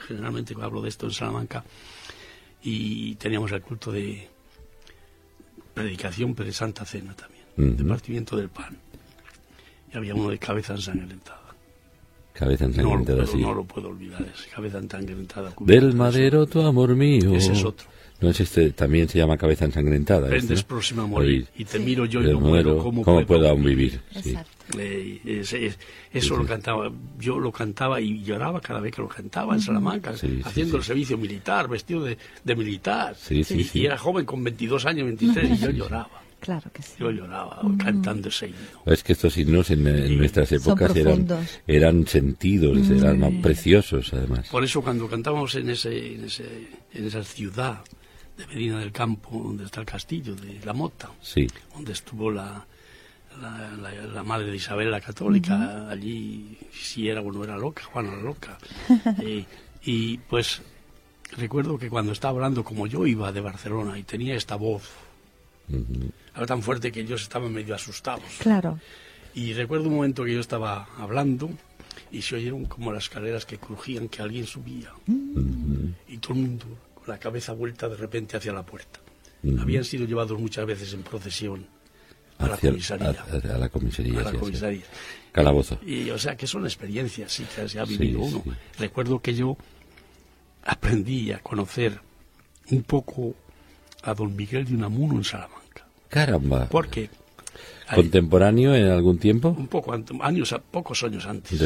Speaker 2: generalmente hablo de esto en Salamanca, y teníamos el culto de predicación, pero de Santa Cena también, de partimiento del pan. Y había uno de cabeza ensangrentada.
Speaker 1: Cabeza ensangrentada, sí.
Speaker 2: No lo puedo olvidar, cabeza ensangrentada.
Speaker 1: Del madero tu amor mío.
Speaker 2: Ese es otro.
Speaker 1: No es este, también se llama cabeza ensangrentada.
Speaker 2: Prendes próximo a morir y te miro yo y no
Speaker 1: muero, ¿cómo puedo aún vivir?
Speaker 3: Sí.
Speaker 2: Eso lo cantaba, yo lo cantaba y lloraba cada vez que lo cantaba en Salamanca, haciendo el servicio militar, vestido de militar. Y era joven con 22 años, 23, y yo lloraba.
Speaker 3: Claro que sí.
Speaker 2: Yo lloraba cantando ese himno.
Speaker 1: Es que estos himnos en nuestras épocas eran sentidos, eran preciosos además.
Speaker 2: Por eso cuando cantábamos en esa ciudad de Medina del Campo, donde está el castillo de la Mota, donde estuvo la madre de Isabel la Católica, allí, si era o no era loca, Juana la Loca. Y pues recuerdo que cuando estaba hablando, como yo iba de Barcelona y tenía esta voz, era tan fuerte que ellos estaban medio asustados.
Speaker 3: Claro.
Speaker 2: Y recuerdo un momento que yo estaba hablando y se oyeron como las escaleras que crujían, que alguien subía. Y todo el mundo con la cabeza vuelta de repente hacia la puerta. Habían sido llevados muchas veces en procesión a la comisaría.
Speaker 1: A la comisaría.
Speaker 2: A la comisaría.
Speaker 1: Calabozo.
Speaker 2: Y o sea, que son experiencias que se ha vivido uno. Recuerdo que yo aprendí a conocer un poco a don Miguel de Unamuno en Salamanca.
Speaker 1: Caramba.
Speaker 2: Porque
Speaker 1: ¿contemporáneo en algún tiempo?
Speaker 2: Un poco pocos años antes.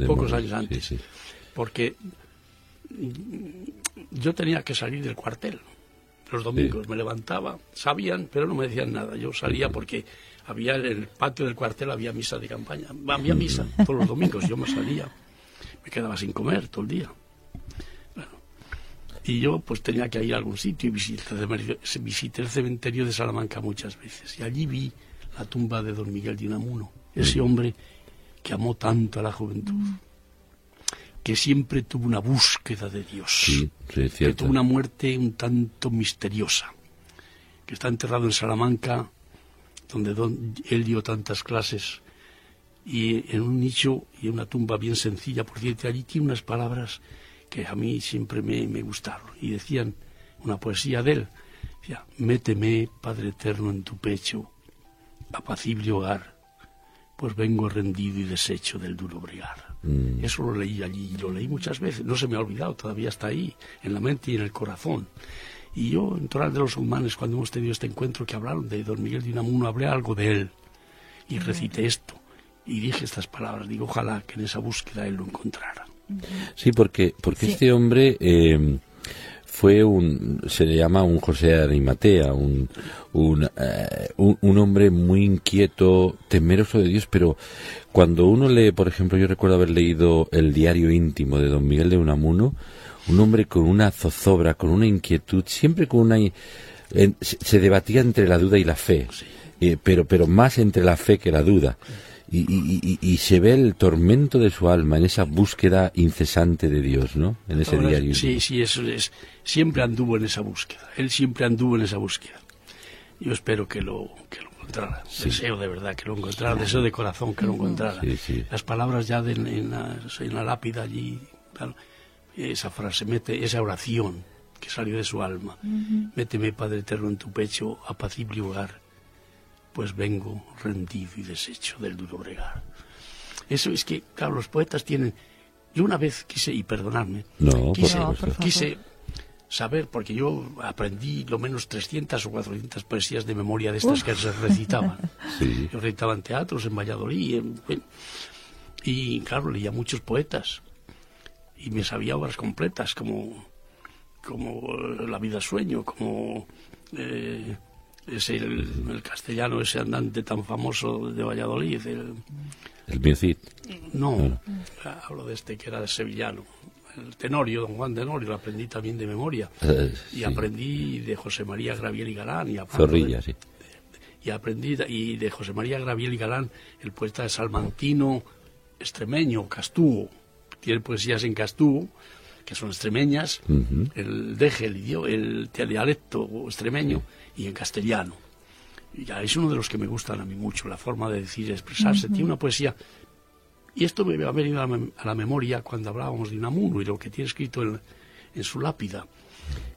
Speaker 1: Pocos
Speaker 2: años antes.
Speaker 1: Sí.
Speaker 2: Porque yo tenía que salir del cuartel. Los domingos me levantaba, sabían, pero no me decían nada. Yo salía porque había en el patio del cuartel había misa de campaña. Había misa todos los domingos. Yo me salía, me quedaba sin comer todo el día. Bueno, y yo pues tenía que ir a algún sitio y visité el cementerio de Salamanca muchas veces. Y allí vi la tumba de don Miguel de Unamuno, ese hombre que amó tanto a la juventud, que siempre tuvo una búsqueda de Dios, que tuvo una muerte un tanto misteriosa, que está enterrado en Salamanca, donde él dio tantas clases, y en un nicho y en una tumba bien sencilla, por cierto, allí tiene unas palabras que a mí siempre me gustaron, y decían, una poesía de él, decía, méteme, Padre Eterno, en tu pecho, apacible hogar, pues vengo rendido y deshecho del duro bregar. Eso lo leí allí, lo leí muchas veces, no se me ha olvidado, todavía está ahí, en la mente y en el corazón. Y yo, en Toral de los Humanes, cuando hemos tenido este encuentro que hablaron de don Miguel de Unamuno, hablé algo de él, y recité esto, y dije estas palabras, digo, ojalá que en esa búsqueda él lo encontrara.
Speaker 1: Sí, porque este hombre se le llama un José de Arimatea, un hombre muy inquieto, temeroso de Dios, pero cuando uno lee, por ejemplo, yo recuerdo haber leído el diario íntimo de don Miguel de Unamuno, un hombre con una zozobra, con una inquietud, siempre con se debatía entre la duda y la fe, pero más entre la fe que la duda. Y se ve el tormento de su alma en esa búsqueda incesante de Dios, ¿no? En ese diario.
Speaker 2: Sí, eso es. Siempre anduvo en esa búsqueda. Él siempre anduvo en esa búsqueda. Yo espero que lo encontrara. Deseo de verdad que lo encontrara. Deseo de corazón que lo encontrara. Las palabras ya en la lápida allí, claro, esa frase, esa oración que salió de su alma. Méteme, Padre Eterno, en tu pecho, apacible hogar, pues vengo rendido y deshecho del duro bregar. Eso es que, claro, los poetas tienen... Yo una vez quise, y perdonadme, quise saber, porque yo aprendí lo menos 300 o 400 poesías de memoria de estas que se recitaban. Yo recitaba en teatros, en Valladolid, y claro, leía muchos poetas, y me sabía obras completas, como La vida sueño, como... es el castellano, ese andante tan famoso de Valladolid,
Speaker 1: el Miocid.
Speaker 2: No, hablo de este que era de sevillano, el Tenorio, don Juan Tenorio, lo aprendí también de memoria, y aprendí de José María Graviel y Galán,
Speaker 1: Zorrilla,
Speaker 2: y aprendí de José María Graviel y Galán, el poeta salmantino extremeño, Castúo, tiene poesías en Castúo, que son extremeñas, el deje, el dialecto extremeño, y en castellano. Y ya es uno de los que me gustan a mí mucho, la forma de decir y expresarse. Tiene una poesía, y esto me ha venido a la memoria cuando hablábamos de Unamuno y lo que tiene escrito en su lápida.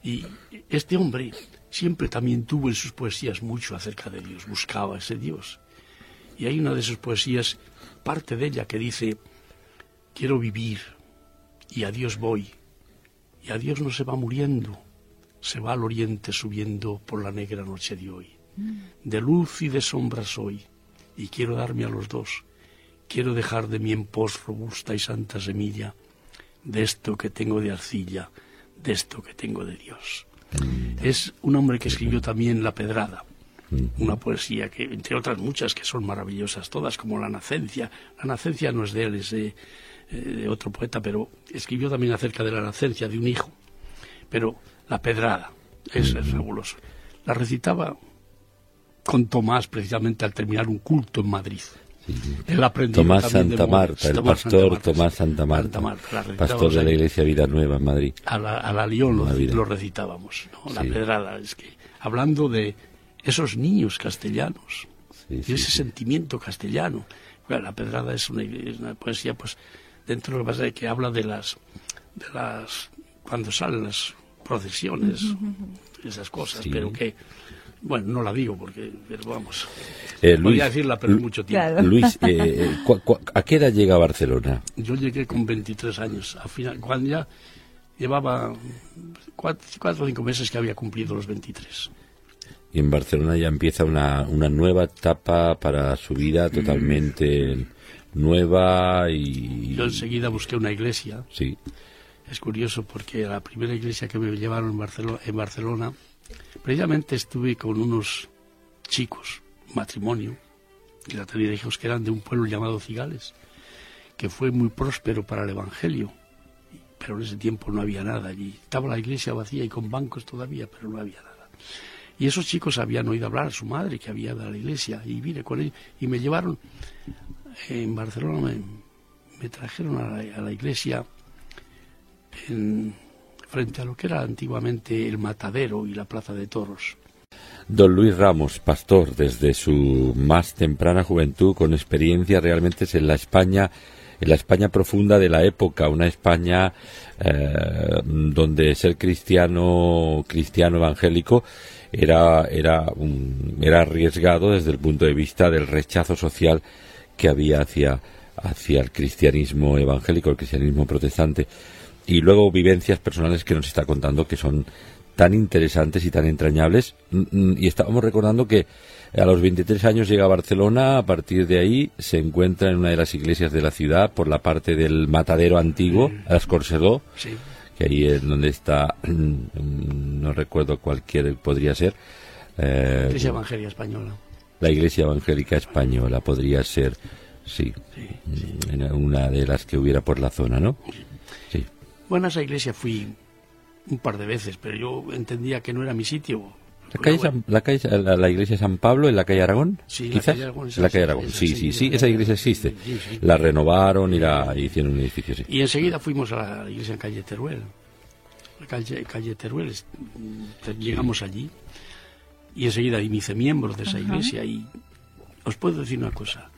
Speaker 2: Y este hombre siempre también tuvo en sus poesías mucho acerca de Dios, buscaba ese Dios. Y hay una de sus poesías, parte de ella, que dice: quiero vivir, y a Dios voy, y a Dios no se va muriendo, se va al oriente subiendo por la negra noche de hoy. De luz y de sombra soy, y quiero darme a los dos. Quiero dejar de mí en pos robusta y santa semilla, de esto que tengo de arcilla, de esto que tengo de Dios. Es un hombre que escribió también La Pedrada, una poesía que, entre otras muchas que son maravillosas todas, como La Nacencia. La Nacencia no es de él, es de otro poeta, pero escribió también acerca de la nacencia de un hijo. Pero La Pedrada es fabuloso. La recitaba con Tomás precisamente al terminar un culto en Madrid. Él aprendió
Speaker 1: Tomás Santa Marta, el pastor Tomás Santa Marta, pastor de la iglesia Vida Nueva en Madrid.
Speaker 2: A la León lo recitábamos, ¿no? La Pedrada, es que hablando de esos niños castellanos, y ese sentimiento castellano. Bueno, La Pedrada es una poesía, pues, dentro de lo que pasa es que habla de las cuando salen las procesiones, esas cosas, pero que, bueno, no la digo pero vamos, podría decirla, pero mucho tiempo.
Speaker 3: Claro.
Speaker 1: Luis, ¿a qué edad llega a Barcelona?
Speaker 2: Yo llegué con 23 años, al final, cuando ya Llevaba 4 o 5 meses que había cumplido los 23.
Speaker 1: Y en Barcelona ya empieza una nueva etapa para su vida, totalmente nueva. Y
Speaker 2: yo enseguida busqué una iglesia.
Speaker 1: Sí.
Speaker 2: Es curioso porque la primera iglesia que me llevaron en Barcelona, precisamente estuve con unos chicos, matrimonio, y la tenía hijos que eran de un pueblo llamado Cigales, que fue muy próspero para el Evangelio, pero en ese tiempo no había nada allí. Estaba la iglesia vacía y con bancos todavía, pero no había nada. Y esos chicos habían oído hablar a su madre que había de la iglesia, y vine con ellos y me llevaron en Barcelona, me trajeron a la iglesia frente a lo que era antiguamente el Matadero y la Plaza de Toros.
Speaker 1: Don Luis Ramos, pastor desde su más temprana juventud, con experiencia realmente en la España profunda de la época, una España donde ser cristiano evangélico era arriesgado desde el punto de vista del rechazo social que había hacia el cristianismo evangélico, el cristianismo protestante, y luego vivencias personales que nos está contando que son tan interesantes y tan entrañables. Y estábamos recordando que a los 23 años llega a Barcelona. A partir de ahí se encuentra en una de las iglesias de la ciudad, por la parte del Matadero antiguo, a Escorsedó,
Speaker 2: sí,
Speaker 1: que ahí es donde está, no recuerdo cualquier podría ser.
Speaker 2: Iglesia Evangélica Española.
Speaker 1: La Iglesia Evangélica Española podría ser, sí, una de las que hubiera por la zona, ¿no? Sí.
Speaker 2: Bueno, a esa iglesia fui un par de veces, pero yo entendía que no era mi sitio.
Speaker 1: La iglesia San Pablo en la calle Aragón,
Speaker 2: sí,
Speaker 1: quizás. La calle Aragón, sí, esa iglesia existe. Sí. La renovaron y la hicieron un edificio, sí.
Speaker 2: Y enseguida fuimos a la iglesia en calle Teruel. Calle Teruel, llegamos allí y enseguida me hice miembro de esa iglesia. Y os puedo decir una cosa,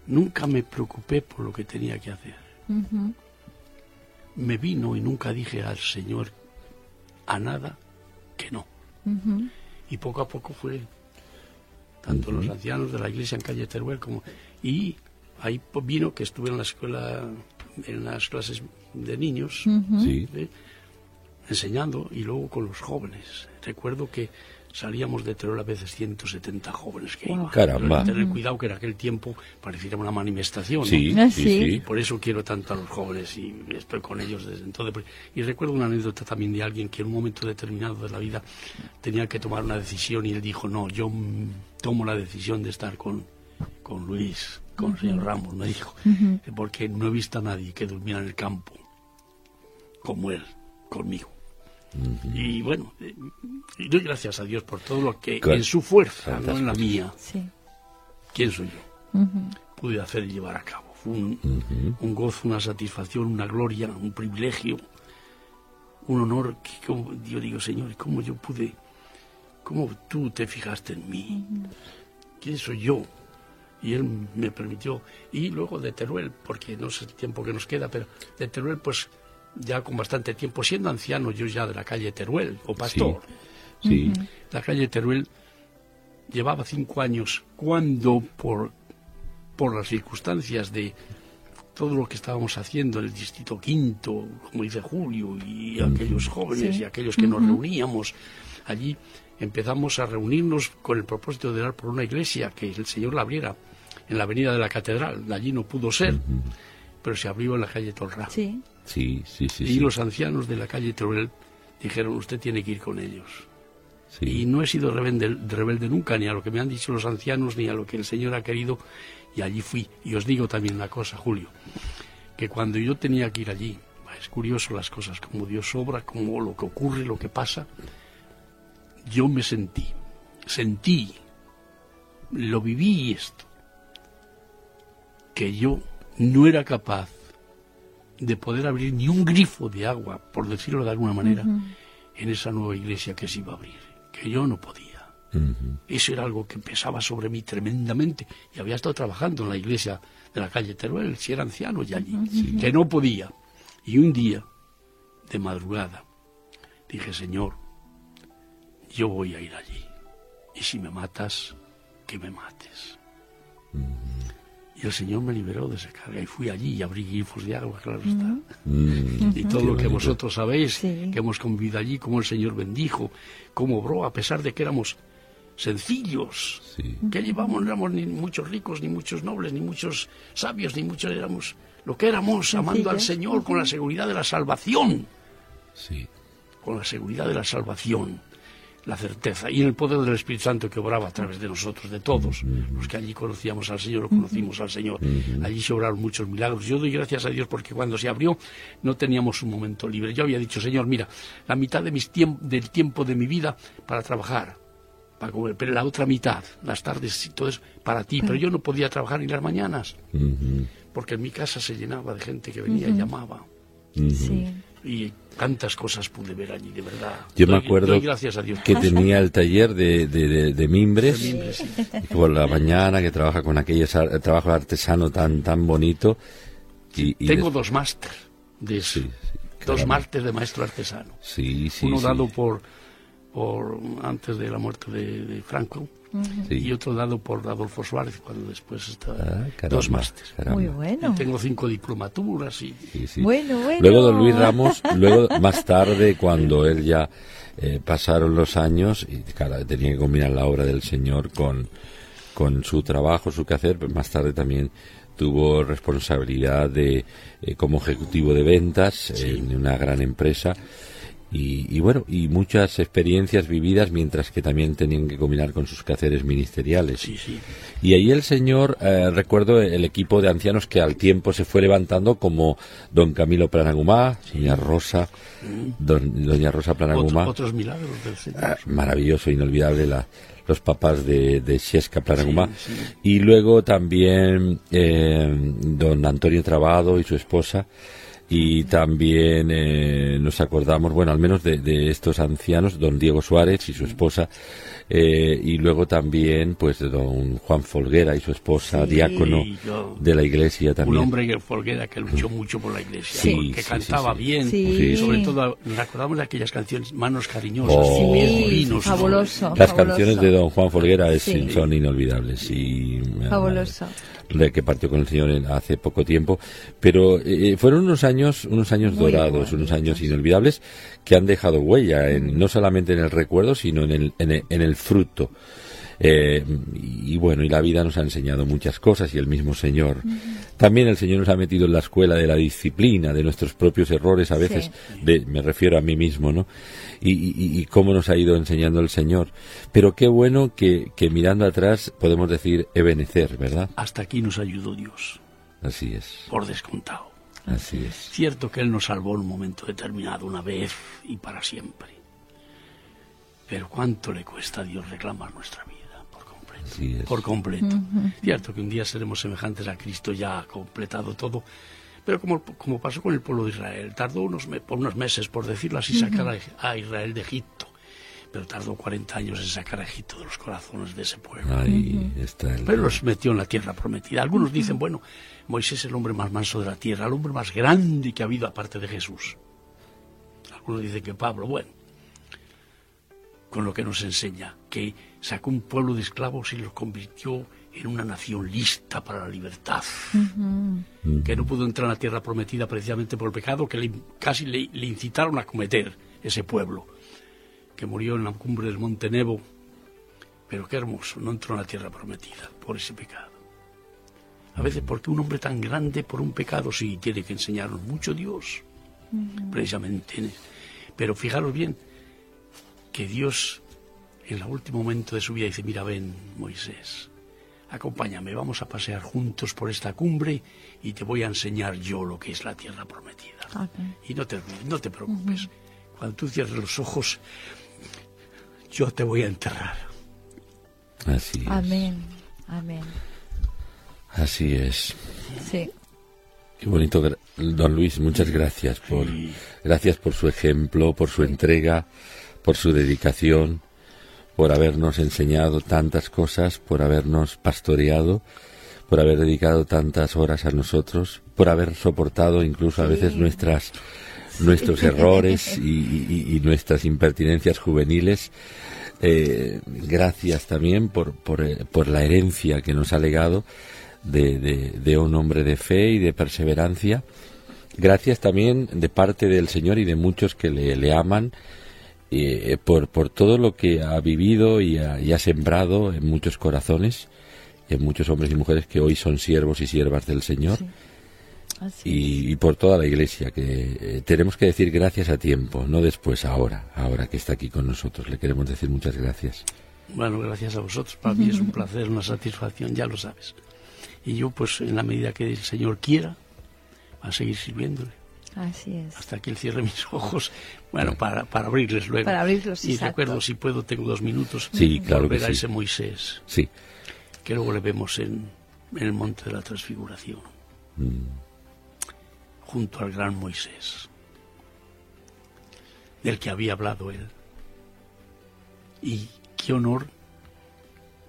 Speaker 2: nunca me preocupé por lo que tenía que hacer. Me vino y nunca dije al Señor a nada que no. Y poco a poco fue tanto los ancianos de la iglesia en calle Teruel como... Y ahí vino que estuve en la escuela, en las clases de niños, enseñando, y luego con los jóvenes. Recuerdo que salíamos de Teruel a veces 170 jóvenes que iban.
Speaker 1: Caramba.
Speaker 2: Pero tener cuidado que en aquel tiempo pareciera una manifestación,
Speaker 1: sí,
Speaker 2: ¿no?
Speaker 1: sí.
Speaker 2: Y por eso quiero tanto a los jóvenes y estoy con ellos desde entonces. Y recuerdo una anécdota también de alguien que en un momento determinado de la vida tenía que tomar una decisión y él dijo, no, yo tomo la decisión de estar con Luis, con el señor Ramos, me dijo, porque no he visto a nadie que durmiera en el campo como él, conmigo. Y bueno, y doy gracias a Dios por todo lo que en su fuerza, no en la mía, ¿quién soy yo? Pude hacer y llevar a cabo. Fue un gozo, una satisfacción, una gloria, un privilegio, un honor que yo digo, Señor, ¿cómo yo pude, cómo tú te fijaste en mí? ¿Quién soy yo? Y Él me permitió. Y luego de Teruel, porque no sé el tiempo que nos queda, pero de Teruel, pues ya con bastante tiempo, siendo anciano yo ya de la calle Teruel, o pastor.
Speaker 1: Sí.
Speaker 2: La calle Teruel llevaba 5 años cuando por las circunstancias de todo lo que estábamos haciendo en el Distrito Quinto, como dice Julio, y aquellos jóvenes y aquellos que nos reuníamos allí, empezamos a reunirnos con el propósito de orar por una iglesia que el Señor la abriera en la avenida de la Catedral. Allí no pudo ser, pero se abrió en la calle Tolrá.
Speaker 1: Sí.
Speaker 2: Y los ancianos de la calle Teruel dijeron, usted tiene que ir con ellos. Y no he sido rebelde nunca, ni a lo que me han dicho los ancianos, ni a lo que el Señor ha querido, y allí fui. Y os digo también una cosa, Julio, que cuando yo tenía que ir allí, es curioso las cosas, como Dios obra, como lo que ocurre, lo que pasa, yo me sentí, lo viví esto, que yo no era capaz de poder abrir ni un grifo de agua, por decirlo de alguna manera, en esa nueva iglesia que se iba a abrir, que yo no podía. Eso era algo que pesaba sobre mí tremendamente, y había estado trabajando en la iglesia de la calle Teruel, si era anciano ya allí, que no podía. Y un día, de madrugada, dije, Señor, yo voy a ir allí, y si me matas, que me mates. Y Y el Señor me liberó de esa carga y fui allí y abrí grifos de agua, claro está. Y todo lo que vosotros sabéis, que hemos convivido allí, cómo el Señor bendijo, cómo obró, a pesar de que éramos sencillos, que llevamos, no éramos ni muchos ricos, ni muchos nobles, ni muchos sabios, ni muchos, éramos lo que éramos, sencillos, amando al Señor con la seguridad de la salvación. Con la seguridad de la salvación, la certeza, y en el poder del Espíritu Santo que obraba a través de nosotros, de todos los que allí conocíamos al Señor o conocimos al Señor. Allí se obraron muchos milagros. Yo doy gracias a Dios porque cuando se abrió no teníamos un momento libre. Yo había dicho, Señor, mira, la mitad de del tiempo de mi vida para trabajar, para comer, pero la otra mitad, las tardes y todo eso, para ti. Pero yo no podía trabajar ni las mañanas, porque en mi casa se llenaba de gente que venía y llamaba. Y tantas cosas pude ver allí, de verdad.
Speaker 1: Yo me acuerdo
Speaker 2: gracias a Dios
Speaker 1: que tenía el taller de mimbres, por la mañana, que trabaja con aquellos trabajo artesano tan bonito.
Speaker 2: Tengo dos másteres de eso, dos másteres de maestro artesano. Uno dado por antes de la muerte de Franco, y otro dado por Adolfo Suárez, cuando después está dos másteres.
Speaker 3: Muy bueno.
Speaker 2: Y tengo 5 diplomaturas y...
Speaker 3: Bueno.
Speaker 1: Luego don Luis Ramos, más tarde, cuando él ya pasaron los años, y claro, tenía que combinar la obra del Señor con su trabajo, su quehacer, pues más tarde también tuvo responsabilidad como ejecutivo de ventas en una gran empresa. Y bueno, y muchas experiencias vividas, mientras que también tenían que combinar con sus quehaceres ministeriales. Y ahí el Señor, recuerdo el equipo de ancianos que al tiempo se fue levantando, como don Camilo Planagumá, doña Rosa, doña Rosa Planagumá.
Speaker 2: Otros milagros del Señor.
Speaker 1: Maravilloso, inolvidable, los papás de Xesca Planagumá. Y luego también don Antonio Trabado y su esposa. Y también nos acordamos, bueno, al menos de estos ancianos, don Diego Suárez y su esposa, y luego también, pues, don Juan Folguera y su esposa, diácono de la iglesia también.
Speaker 2: Un hombre, Folguera, que luchó mucho por la iglesia, que cantaba bien, y sobre todo nos acordamos de aquellas canciones, Manos Cariñosas, divinos.
Speaker 3: Fabuloso.
Speaker 1: Las canciones de don Juan Folguera son inolvidables.
Speaker 3: Fabuloso.
Speaker 1: Que partió con el Señor hace poco tiempo, pero fueron unos años dorados, unos años inolvidables que han dejado huella, no solamente en el recuerdo, sino en el fruto. Y bueno, y la vida nos ha enseñado muchas cosas, y el mismo Señor. También el Señor nos ha metido en la escuela de la disciplina, de nuestros propios errores, a veces, me refiero a mí mismo, ¿no? Y cómo nos ha ido enseñando el Señor. Pero qué bueno que mirando atrás podemos decir Ebenecer, ¿verdad?
Speaker 2: Hasta aquí nos ayudó Dios.
Speaker 1: Así es.
Speaker 2: Por descontado.
Speaker 1: Así es.
Speaker 2: Cierto que Él nos salvó en un momento determinado, una vez y para siempre. Pero ¿cuánto le cuesta a Dios reclamar nuestra vida? Por completo. Cierto que un día seremos semejantes a Cristo, ya completado todo, pero como pasó con el pueblo de Israel, tardó unos meses, por decirlo así, sacar a Israel de Egipto, pero tardó 40 años en sacar a Egipto de los corazones de ese pueblo. Pero los metió en la tierra prometida. Algunos dicen, bueno, Moisés es el hombre más manso de la tierra, el hombre más grande que ha habido aparte de Jesús. Algunos dicen que Pablo, bueno, con lo que nos enseña, que sacó un pueblo de esclavos y los convirtió en una nación lista para la libertad, que no pudo entrar en la tierra prometida precisamente por el pecado que casi le incitaron a cometer ese pueblo, que murió en la cumbre del Monte Nebo, pero qué hermoso, no entró en la tierra prometida por ese pecado. A veces porque un hombre tan grande por un pecado sí tiene que enseñarnos mucho Dios, precisamente. Pero fijaros bien, que Dios en el último momento de su vida dice, mira, ven, Moisés, acompáñame, vamos a pasear juntos por esta cumbre y te voy a enseñar yo lo que es la tierra prometida. Y no te preocupes, cuando tú cierres los ojos, yo te voy a enterrar.
Speaker 1: Así es.
Speaker 3: Amén.
Speaker 1: Así es.
Speaker 3: Sí.
Speaker 1: Qué bonito, don Luis, muchas gracias por su ejemplo, por su entrega, por su dedicación, por habernos enseñado tantas cosas, por habernos pastoreado, por haber dedicado tantas horas a nosotros, por haber soportado incluso a veces nuestros errores y nuestras impertinencias juveniles. Gracias también por la herencia que nos ha legado de un hombre de fe y de perseverancia. Gracias también de parte del Señor y de muchos que le aman, por todo lo que ha vivido y ha sembrado en muchos corazones, y en muchos hombres y mujeres que hoy son siervos y siervas del Señor. Sí. Y por toda la Iglesia, que tenemos que decir gracias a tiempo, no después, ahora que está aquí con nosotros. Le queremos decir muchas gracias.
Speaker 2: Bueno, gracias a vosotros. Para mí es un placer, una satisfacción, ya lo sabes. Y yo, pues, en la medida que el Señor quiera, a seguir sirviéndole.
Speaker 3: Así es.
Speaker 2: Hasta que Él cierre mis ojos, bueno, para abrirles luego.
Speaker 3: Para abrirlos,
Speaker 2: y
Speaker 3: exacto.
Speaker 2: Recuerdo, si puedo, tengo 2 minutos.
Speaker 1: Sí, claro
Speaker 2: volver
Speaker 1: que
Speaker 2: a
Speaker 1: sí.
Speaker 2: ese Moisés.
Speaker 1: Sí.
Speaker 2: Que luego le vemos en el monte de la Transfiguración. Junto al gran Moisés, del que había hablado él. Y qué honor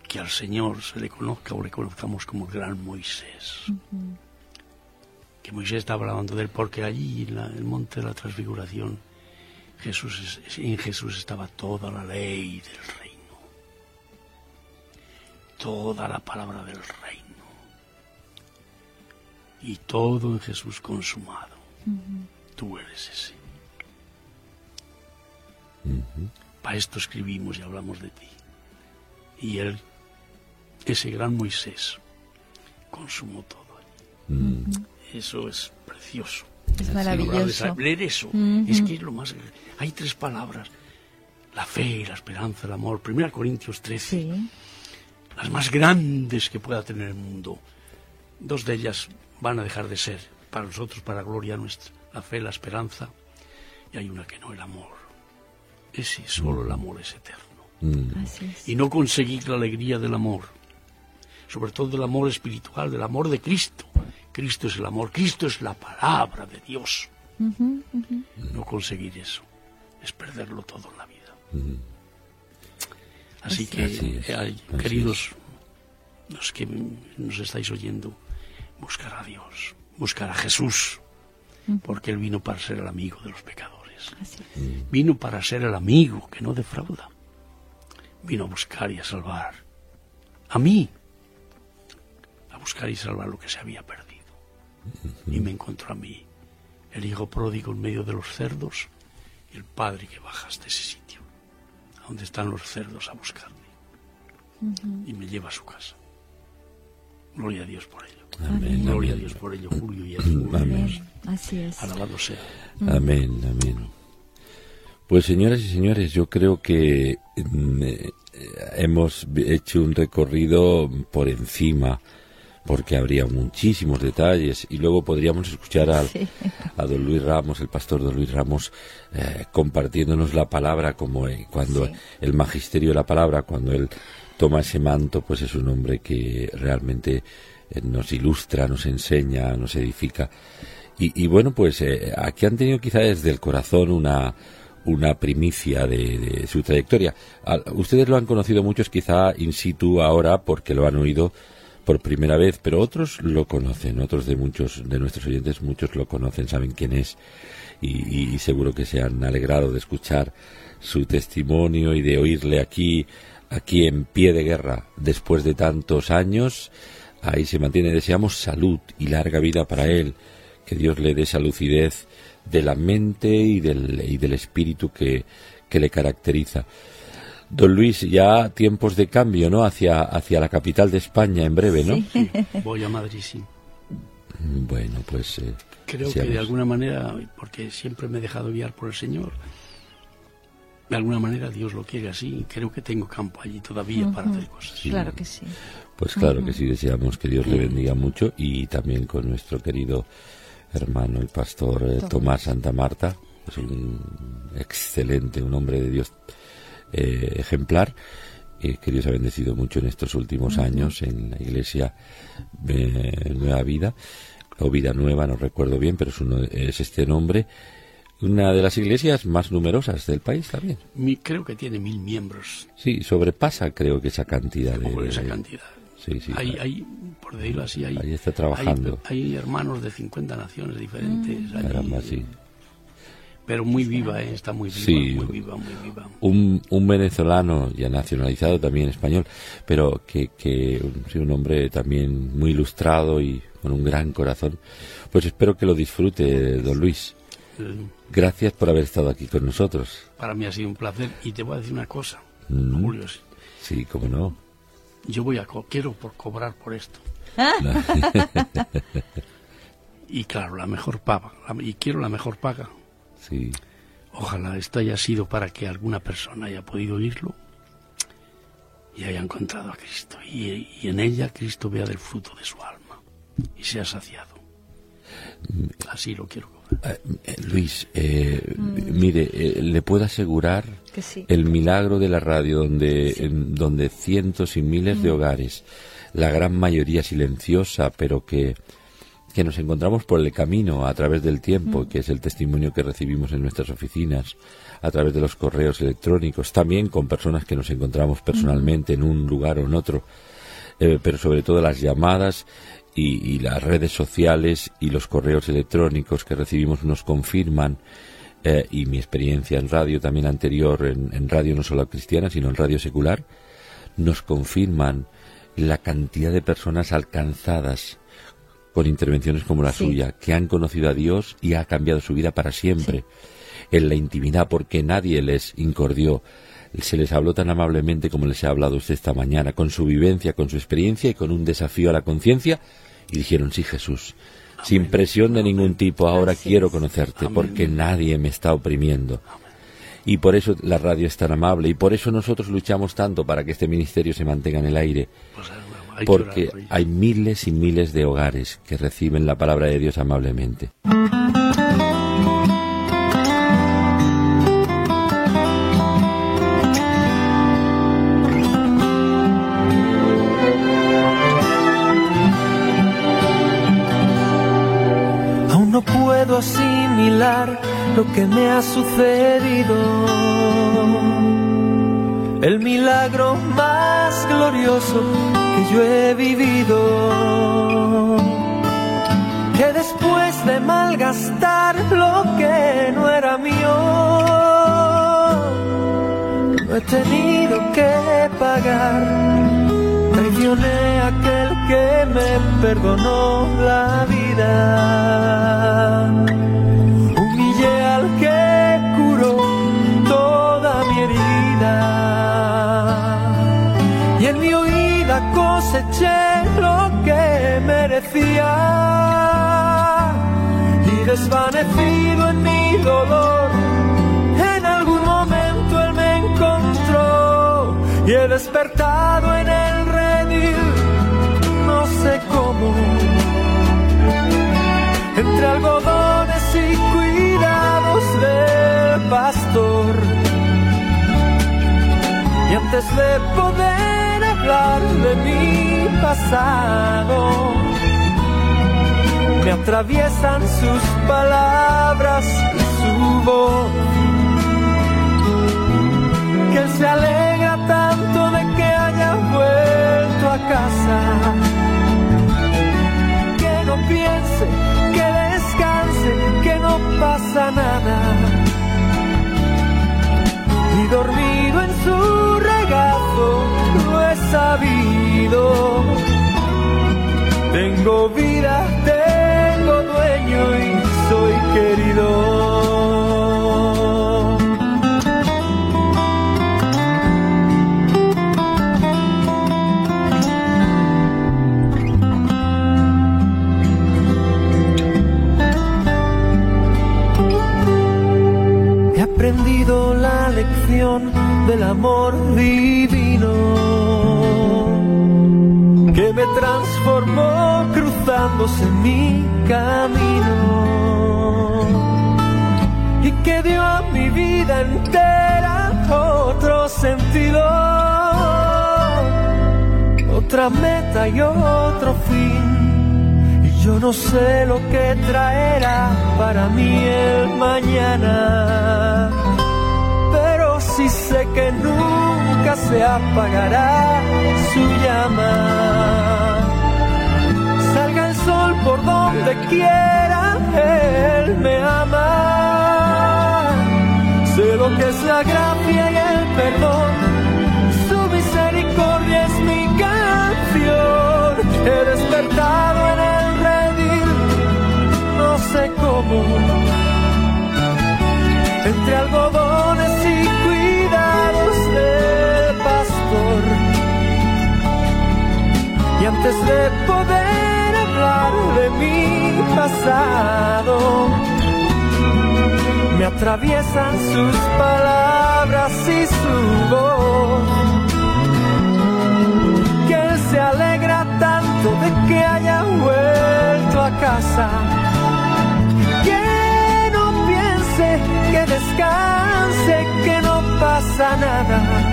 Speaker 2: que al Señor se le conozca o le conozcamos como el gran Moisés. Que Moisés estaba hablando de él, porque allí en el monte de la Transfiguración en Jesús estaba toda la ley del reino, toda la palabra del reino, y todo en Jesús consumado. Tú eres ese. Para esto escribimos y hablamos de ti. Y él, ese gran Moisés, consumó todo. Eso es precioso.
Speaker 3: Es maravilloso.
Speaker 2: Leer eso, es que es lo más... Hay 3 palabras: la fe, la esperanza, el amor. 1 Corintios 13.
Speaker 3: Sí.
Speaker 2: Las más grandes que pueda tener el mundo. 2 de ellas van a dejar de ser para nosotros, para gloria nuestra: la fe, la esperanza, y hay una que no, el amor. Ese, solo el amor es eterno.
Speaker 3: Así es.
Speaker 2: Y no conseguir la alegría del amor, sobre todo del amor espiritual, del amor de Cristo. Cristo es el amor, Cristo es la palabra de Dios. No conseguir eso es perderlo todo en la vida. Así que, queridos, los que nos estáis oyendo, buscar a Dios, buscar a Jesús, porque Él vino para ser el amigo de los pecadores. Vino para ser el amigo que no defrauda. Vino a buscar y a salvar a mí, a buscar y salvar lo que se había perdido. Y me encontró a mí, el hijo pródigo en medio de los cerdos, y el padre que baja hasta ese sitio, a donde están los cerdos, a buscarme. Y me lleva a su casa. Gloria a Dios por ello.
Speaker 1: Amén.
Speaker 2: Gloria a Dios por ello, Julio y Edmundo.
Speaker 3: Amén. Así es.
Speaker 2: Alabado sea.
Speaker 1: Amén, amén. Pues, señoras y señores, yo creo que hemos hecho un recorrido por encima, porque habría muchísimos detalles, y luego podríamos escuchar a don Luis Ramos, el pastor don Luis Ramos, compartiéndonos la palabra, como cuando el magisterio de la palabra, cuando él toma ese manto, pues es un hombre que realmente nos ilustra, nos enseña, nos edifica. Y bueno, pues aquí han tenido quizá desde el corazón una primicia de su trayectoria. Ustedes lo han conocido muchos quizá in situ ahora porque lo han oído por primera vez, pero otros lo conocen, otros de nuestros oyentes, muchos lo conocen, saben quién es, y seguro que se han alegrado de escuchar su testimonio y de oírle aquí en pie de guerra después de tantos años. Ahí se mantiene. Deseamos salud y larga vida para él, que Dios le dé esa lucidez de la mente y del espíritu que le caracteriza. Don Luis, ya tiempos de cambio, ¿no? Hacia la capital de España en breve, ¿no?
Speaker 2: Sí. Voy a Madrid, sí.
Speaker 1: Bueno, pues...
Speaker 2: creo que de alguna manera, porque siempre me he dejado guiar por el Señor, de alguna manera Dios lo quiere así. Creo que tengo campo allí todavía para hacer cosas.
Speaker 3: Sí. Claro que sí.
Speaker 1: Pues claro que sí, deseamos que Dios le bendiga mucho, y también con nuestro querido hermano, el pastor Tomás Santa Marta. Es un excelente, un hombre de Dios ejemplar, que Dios ha bendecido mucho en estos últimos años en la iglesia Nueva Vida, o Vida Nueva, no recuerdo bien, pero es este nombre, una de las iglesias más numerosas del país también.
Speaker 2: Creo que tiene 1000 miembros.
Speaker 1: Sí, sobrepasa creo que esa cantidad.
Speaker 2: Esa cantidad.
Speaker 1: Sí,
Speaker 2: hay, por decirlo así,
Speaker 1: ahí está trabajando.
Speaker 2: Hay hermanos de 50 naciones diferentes.
Speaker 1: Caramba, sí.
Speaker 2: Pero muy viva, está muy viva,
Speaker 1: sí,
Speaker 2: muy viva, muy viva.
Speaker 1: Un venezolano ya nacionalizado, también español, pero que un hombre también muy ilustrado y con un gran corazón. Pues espero que lo disfrute, don Luis. Gracias por haber estado aquí con nosotros.
Speaker 2: Para mí ha sido un placer, y te voy a decir una cosa, Julio.
Speaker 1: Sí, cómo no.
Speaker 2: Yo quiero cobrar por esto. Y claro, la mejor paga, y quiero la mejor paga.
Speaker 1: Sí.
Speaker 2: Ojalá esto haya sido para que alguna persona haya podido oírlo y haya encontrado a Cristo, y en ella Cristo vea del fruto de su alma y sea saciado. Así lo quiero cobrar.
Speaker 1: Luis, mire, le puedo asegurar
Speaker 3: que sí.
Speaker 1: El milagro de la radio, donde cientos y miles de hogares, la gran mayoría silenciosa, pero que nos encontramos por el camino a través del tiempo, que es el testimonio que recibimos en nuestras oficinas, a través de los correos electrónicos, también con personas que nos encontramos personalmente en un lugar o en otro, pero sobre todo las llamadas y las redes sociales y los correos electrónicos que recibimos nos confirman, y mi experiencia en radio también anterior, en radio no solo cristiana, sino en radio secular, nos confirman la cantidad de personas alcanzadas con intervenciones como la suya, que han conocido a Dios y ha cambiado su vida para siempre, en la intimidad, porque nadie les incordió, se les habló tan amablemente como les ha hablado usted esta mañana, con su vivencia, con su experiencia y con un desafío a la conciencia, y dijeron: sí, Jesús, sin presión de ningún tipo, ahora quiero conocerte, porque nadie me está oprimiendo. Y por eso la radio es tan amable, y por eso nosotros luchamos tanto para que este ministerio se mantenga en el aire, porque hay miles y miles de hogares que reciben la palabra de Dios amablemente.
Speaker 5: Aún no puedo asimilar lo que me ha sucedido, el milagro más glorioso que yo he vivido, que después de malgastar lo que no era mío, no he tenido que pagar. Traicioné a aquel que me perdonó la vida, humillé al que curó toda mi herida, y en mi huida coseché lo que merecía, y desvanecido en mi dolor, en algún momento Él me encontró, y he despertado en el redil, no sé cómo, entre algodones y cuidados del pastor, y antes de poder hablar de mi pasado, me atraviesan sus palabras y su voz, que Él se alegra tanto de que haya vuelto a casa, que no piense, que descanse, que no pasa nada, y dormido en su regazo lo he sabido. Tengo vida, tengo dueño y soy querido. He aprendido la lección del amor divino, que me transformó cruzándose mi camino, y que dio a mi vida entera otro sentido, otra meta y otro fin. Y yo no sé lo que traerá para mí el mañana, pero sí sé que nunca se apagará su llama. Salga el sol por donde quiera, Él me ama. que es la gracia y el perdón, su misericordia es mi canción. He despertado en el redil, no sé cómo, entre algodones y cuidados del pastor. Y antes de poder hablar de mi pasado, me atraviesan sus palabras y su voz. Que él se alegra tanto de que haya vuelto a casa, que no piense, que descanse, que no pasa nada.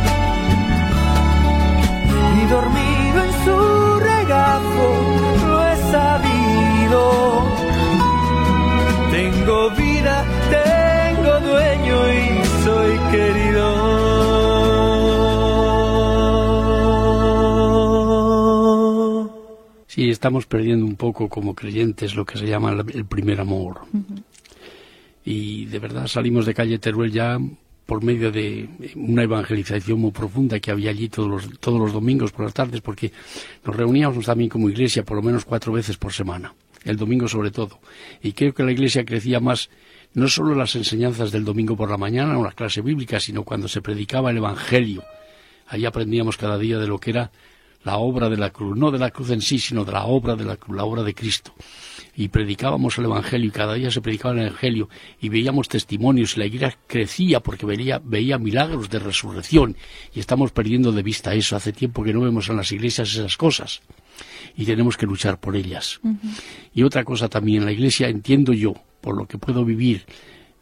Speaker 5: Y dormido en su regazo lo he sabido. Tengo vida, tengo dueño y soy querido.
Speaker 2: Sí, estamos perdiendo un poco como creyentes lo que se llama el primer amor. Uh-huh. Y de verdad salimos de calle Teruel ya por medio de una evangelización muy profunda que había allí todos los domingos por las tardes, porque nos reuníamos también como iglesia por lo menos 4 veces por semana, el domingo sobre todo. Y creo que la iglesia crecía más, no solo las enseñanzas del domingo por la mañana o la clase bíblica, sino cuando se predicaba el evangelio. Ahí aprendíamos cada día de lo que era la obra de la cruz, no de la cruz en sí, sino de la obra de la cruz, la obra de Cristo. Y predicábamos el evangelio, y cada día se predicaba el evangelio, y veíamos testimonios, y la iglesia crecía porque veía milagros de resurrección, y estamos perdiendo de vista eso. Hace tiempo que no vemos en las iglesias esas cosas, y tenemos que luchar por ellas. Uh-huh. Y otra cosa también, la iglesia, entiendo yo, por lo que puedo vivir,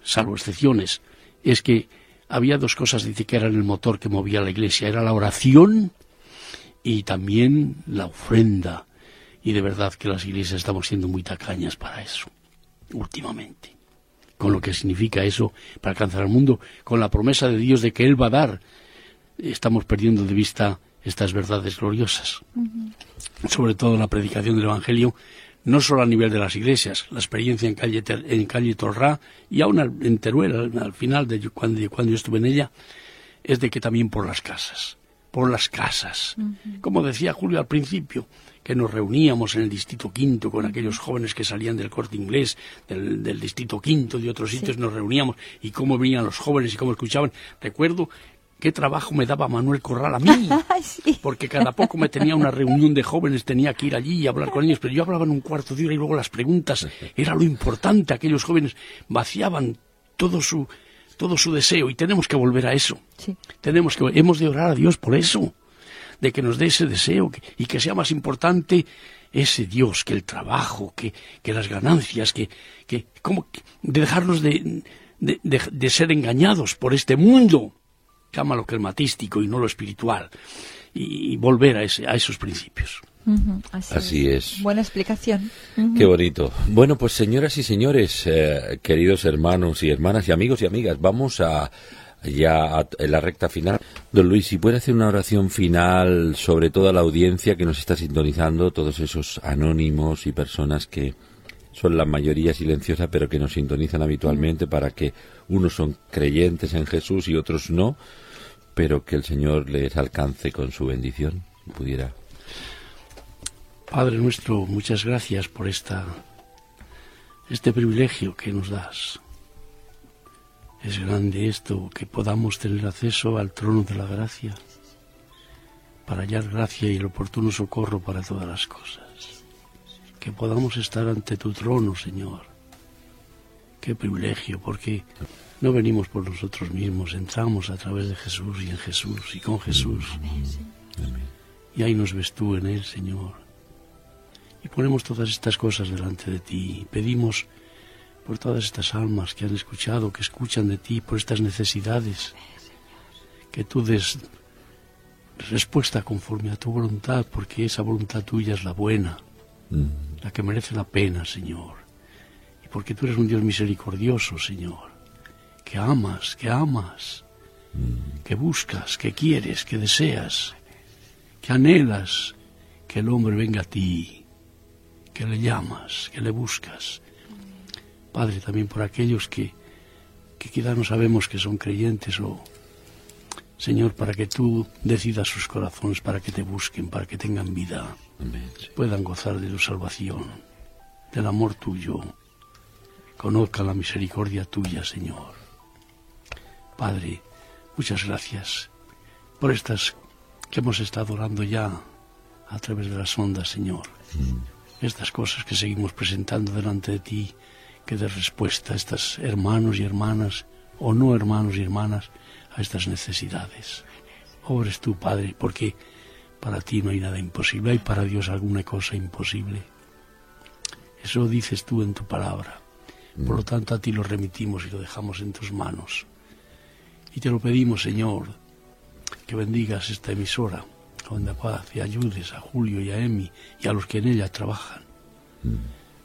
Speaker 2: salvo excepciones, es que había 2 cosas, dice, que eran el motor que movía la iglesia, era la oración y también la ofrenda. Y de verdad que las iglesias estamos siendo muy tacañas para eso, últimamente. Con lo que significa eso para alcanzar al mundo, con la promesa de Dios de que Él va a dar, estamos perdiendo de vista estas verdades gloriosas. Uh-huh. Sobre todo la predicación del Evangelio, no solo a nivel de las iglesias, la experiencia en calle Torrá y aún en Teruel, al final de cuando yo estuve en ella, es de que también por las casas. Uh-huh. Como decía Julio al principio, que nos reuníamos en el Distrito Quinto con aquellos jóvenes que salían del Corte Inglés, del Distrito Quinto, de otros sitios, sí. Nos reuníamos y cómo venían los jóvenes y cómo escuchaban. Recuerdo qué trabajo me daba Manuel Corral a mí, sí. Porque cada poco me tenía una reunión de jóvenes, tenía que ir allí y hablar con ellos, pero yo hablaba en un cuarto de hora y luego las preguntas, era lo importante. Aquellos jóvenes vaciaban todo su deseo, y tenemos que volver a eso. Sí. Hemos de orar a Dios por eso, de que nos dé ese deseo y que sea más importante ese Dios que el trabajo, que las ganancias, que como de dejarnos de ser engañados por este mundo, llámalo crematístico y no lo espiritual, y volver a esos principios.
Speaker 3: Uh-huh,
Speaker 1: así es.
Speaker 3: Buena explicación.
Speaker 1: Uh-huh. Qué bonito. Bueno, pues señoras y señores, queridos hermanos y hermanas y amigos y amigas, vamos en la recta final. Don Luis, si puede hacer una oración final sobre toda la audiencia que nos está sintonizando, todos esos anónimos y personas que son la mayoría silenciosa pero que nos sintonizan habitualmente, para que unos son creyentes en Jesús y otros no, pero que el Señor les alcance con su bendición, si pudiera.
Speaker 2: Padre nuestro, muchas gracias por este privilegio que nos das. Es grande esto, que podamos tener acceso al trono de la gracia para hallar gracia y el oportuno socorro para todas las cosas. Que podamos estar ante tu trono, Señor. Qué privilegio, porque no venimos por nosotros mismos, entramos a través de Jesús y en Jesús y con Jesús. Amén. Y ahí nos ves tú en Él, Señor. Y ponemos todas estas cosas delante de ti. Pedimos por todas estas almas que han escuchado, que escuchan de ti, por estas necesidades, que tú des respuesta conforme a tu voluntad, porque esa voluntad tuya es la buena, la que merece la pena, Señor. Y porque tú eres un Dios misericordioso, Señor, que amas, que buscas, que quieres, que deseas, que anhelas que el hombre venga a ti, que le llamas, que le buscas. Padre, también por aquellos que que quizás no sabemos que son creyentes, o Señor, para que tú decidas sus corazones, para que te busquen, para que tengan vida, puedan gozar de tu salvación, del amor tuyo, conozcan la misericordia tuya, Señor. Padre, muchas gracias por estas que hemos estado orando ya a través de las ondas, Señor. Estas cosas que seguimos presentando delante de ti, que des respuesta a estos hermanos y hermanas, o no hermanos y hermanas, a estas necesidades. Obres tú, Padre, porque para ti no hay nada imposible. ¿Hay para Dios alguna cosa imposible? Eso dices tú en tu palabra. Por lo tanto, a ti lo remitimos y lo dejamos en tus manos. Y te lo pedimos, Señor, que bendigas esta emisora, Onda Paz, y ayudes a Julio y a Emi y a los que en ella trabajan.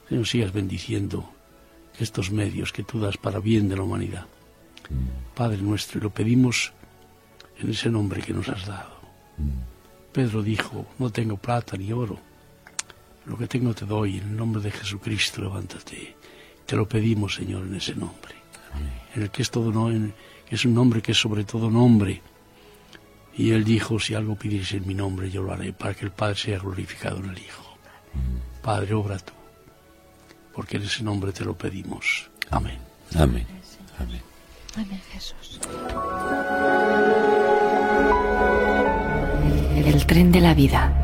Speaker 2: Señor, sigas bendiciendo estos medios que tú das para bien de la humanidad. Padre nuestro, y lo pedimos en ese nombre que nos has dado. Pedro dijo, no tengo plata ni oro, lo que tengo te doy, en el nombre de Jesucristo levántate. Te lo pedimos, Señor, en ese nombre, en el que es todo, que es un nombre que es sobre todo nombre. Y él dijo, si algo pidierais en mi nombre, yo lo haré, para que el Padre sea glorificado en el Hijo. Padre, obra tú, porque en ese nombre te lo pedimos. Amén.
Speaker 1: Amén. Amén.
Speaker 3: Amén, Jesús.
Speaker 4: El tren de la vida.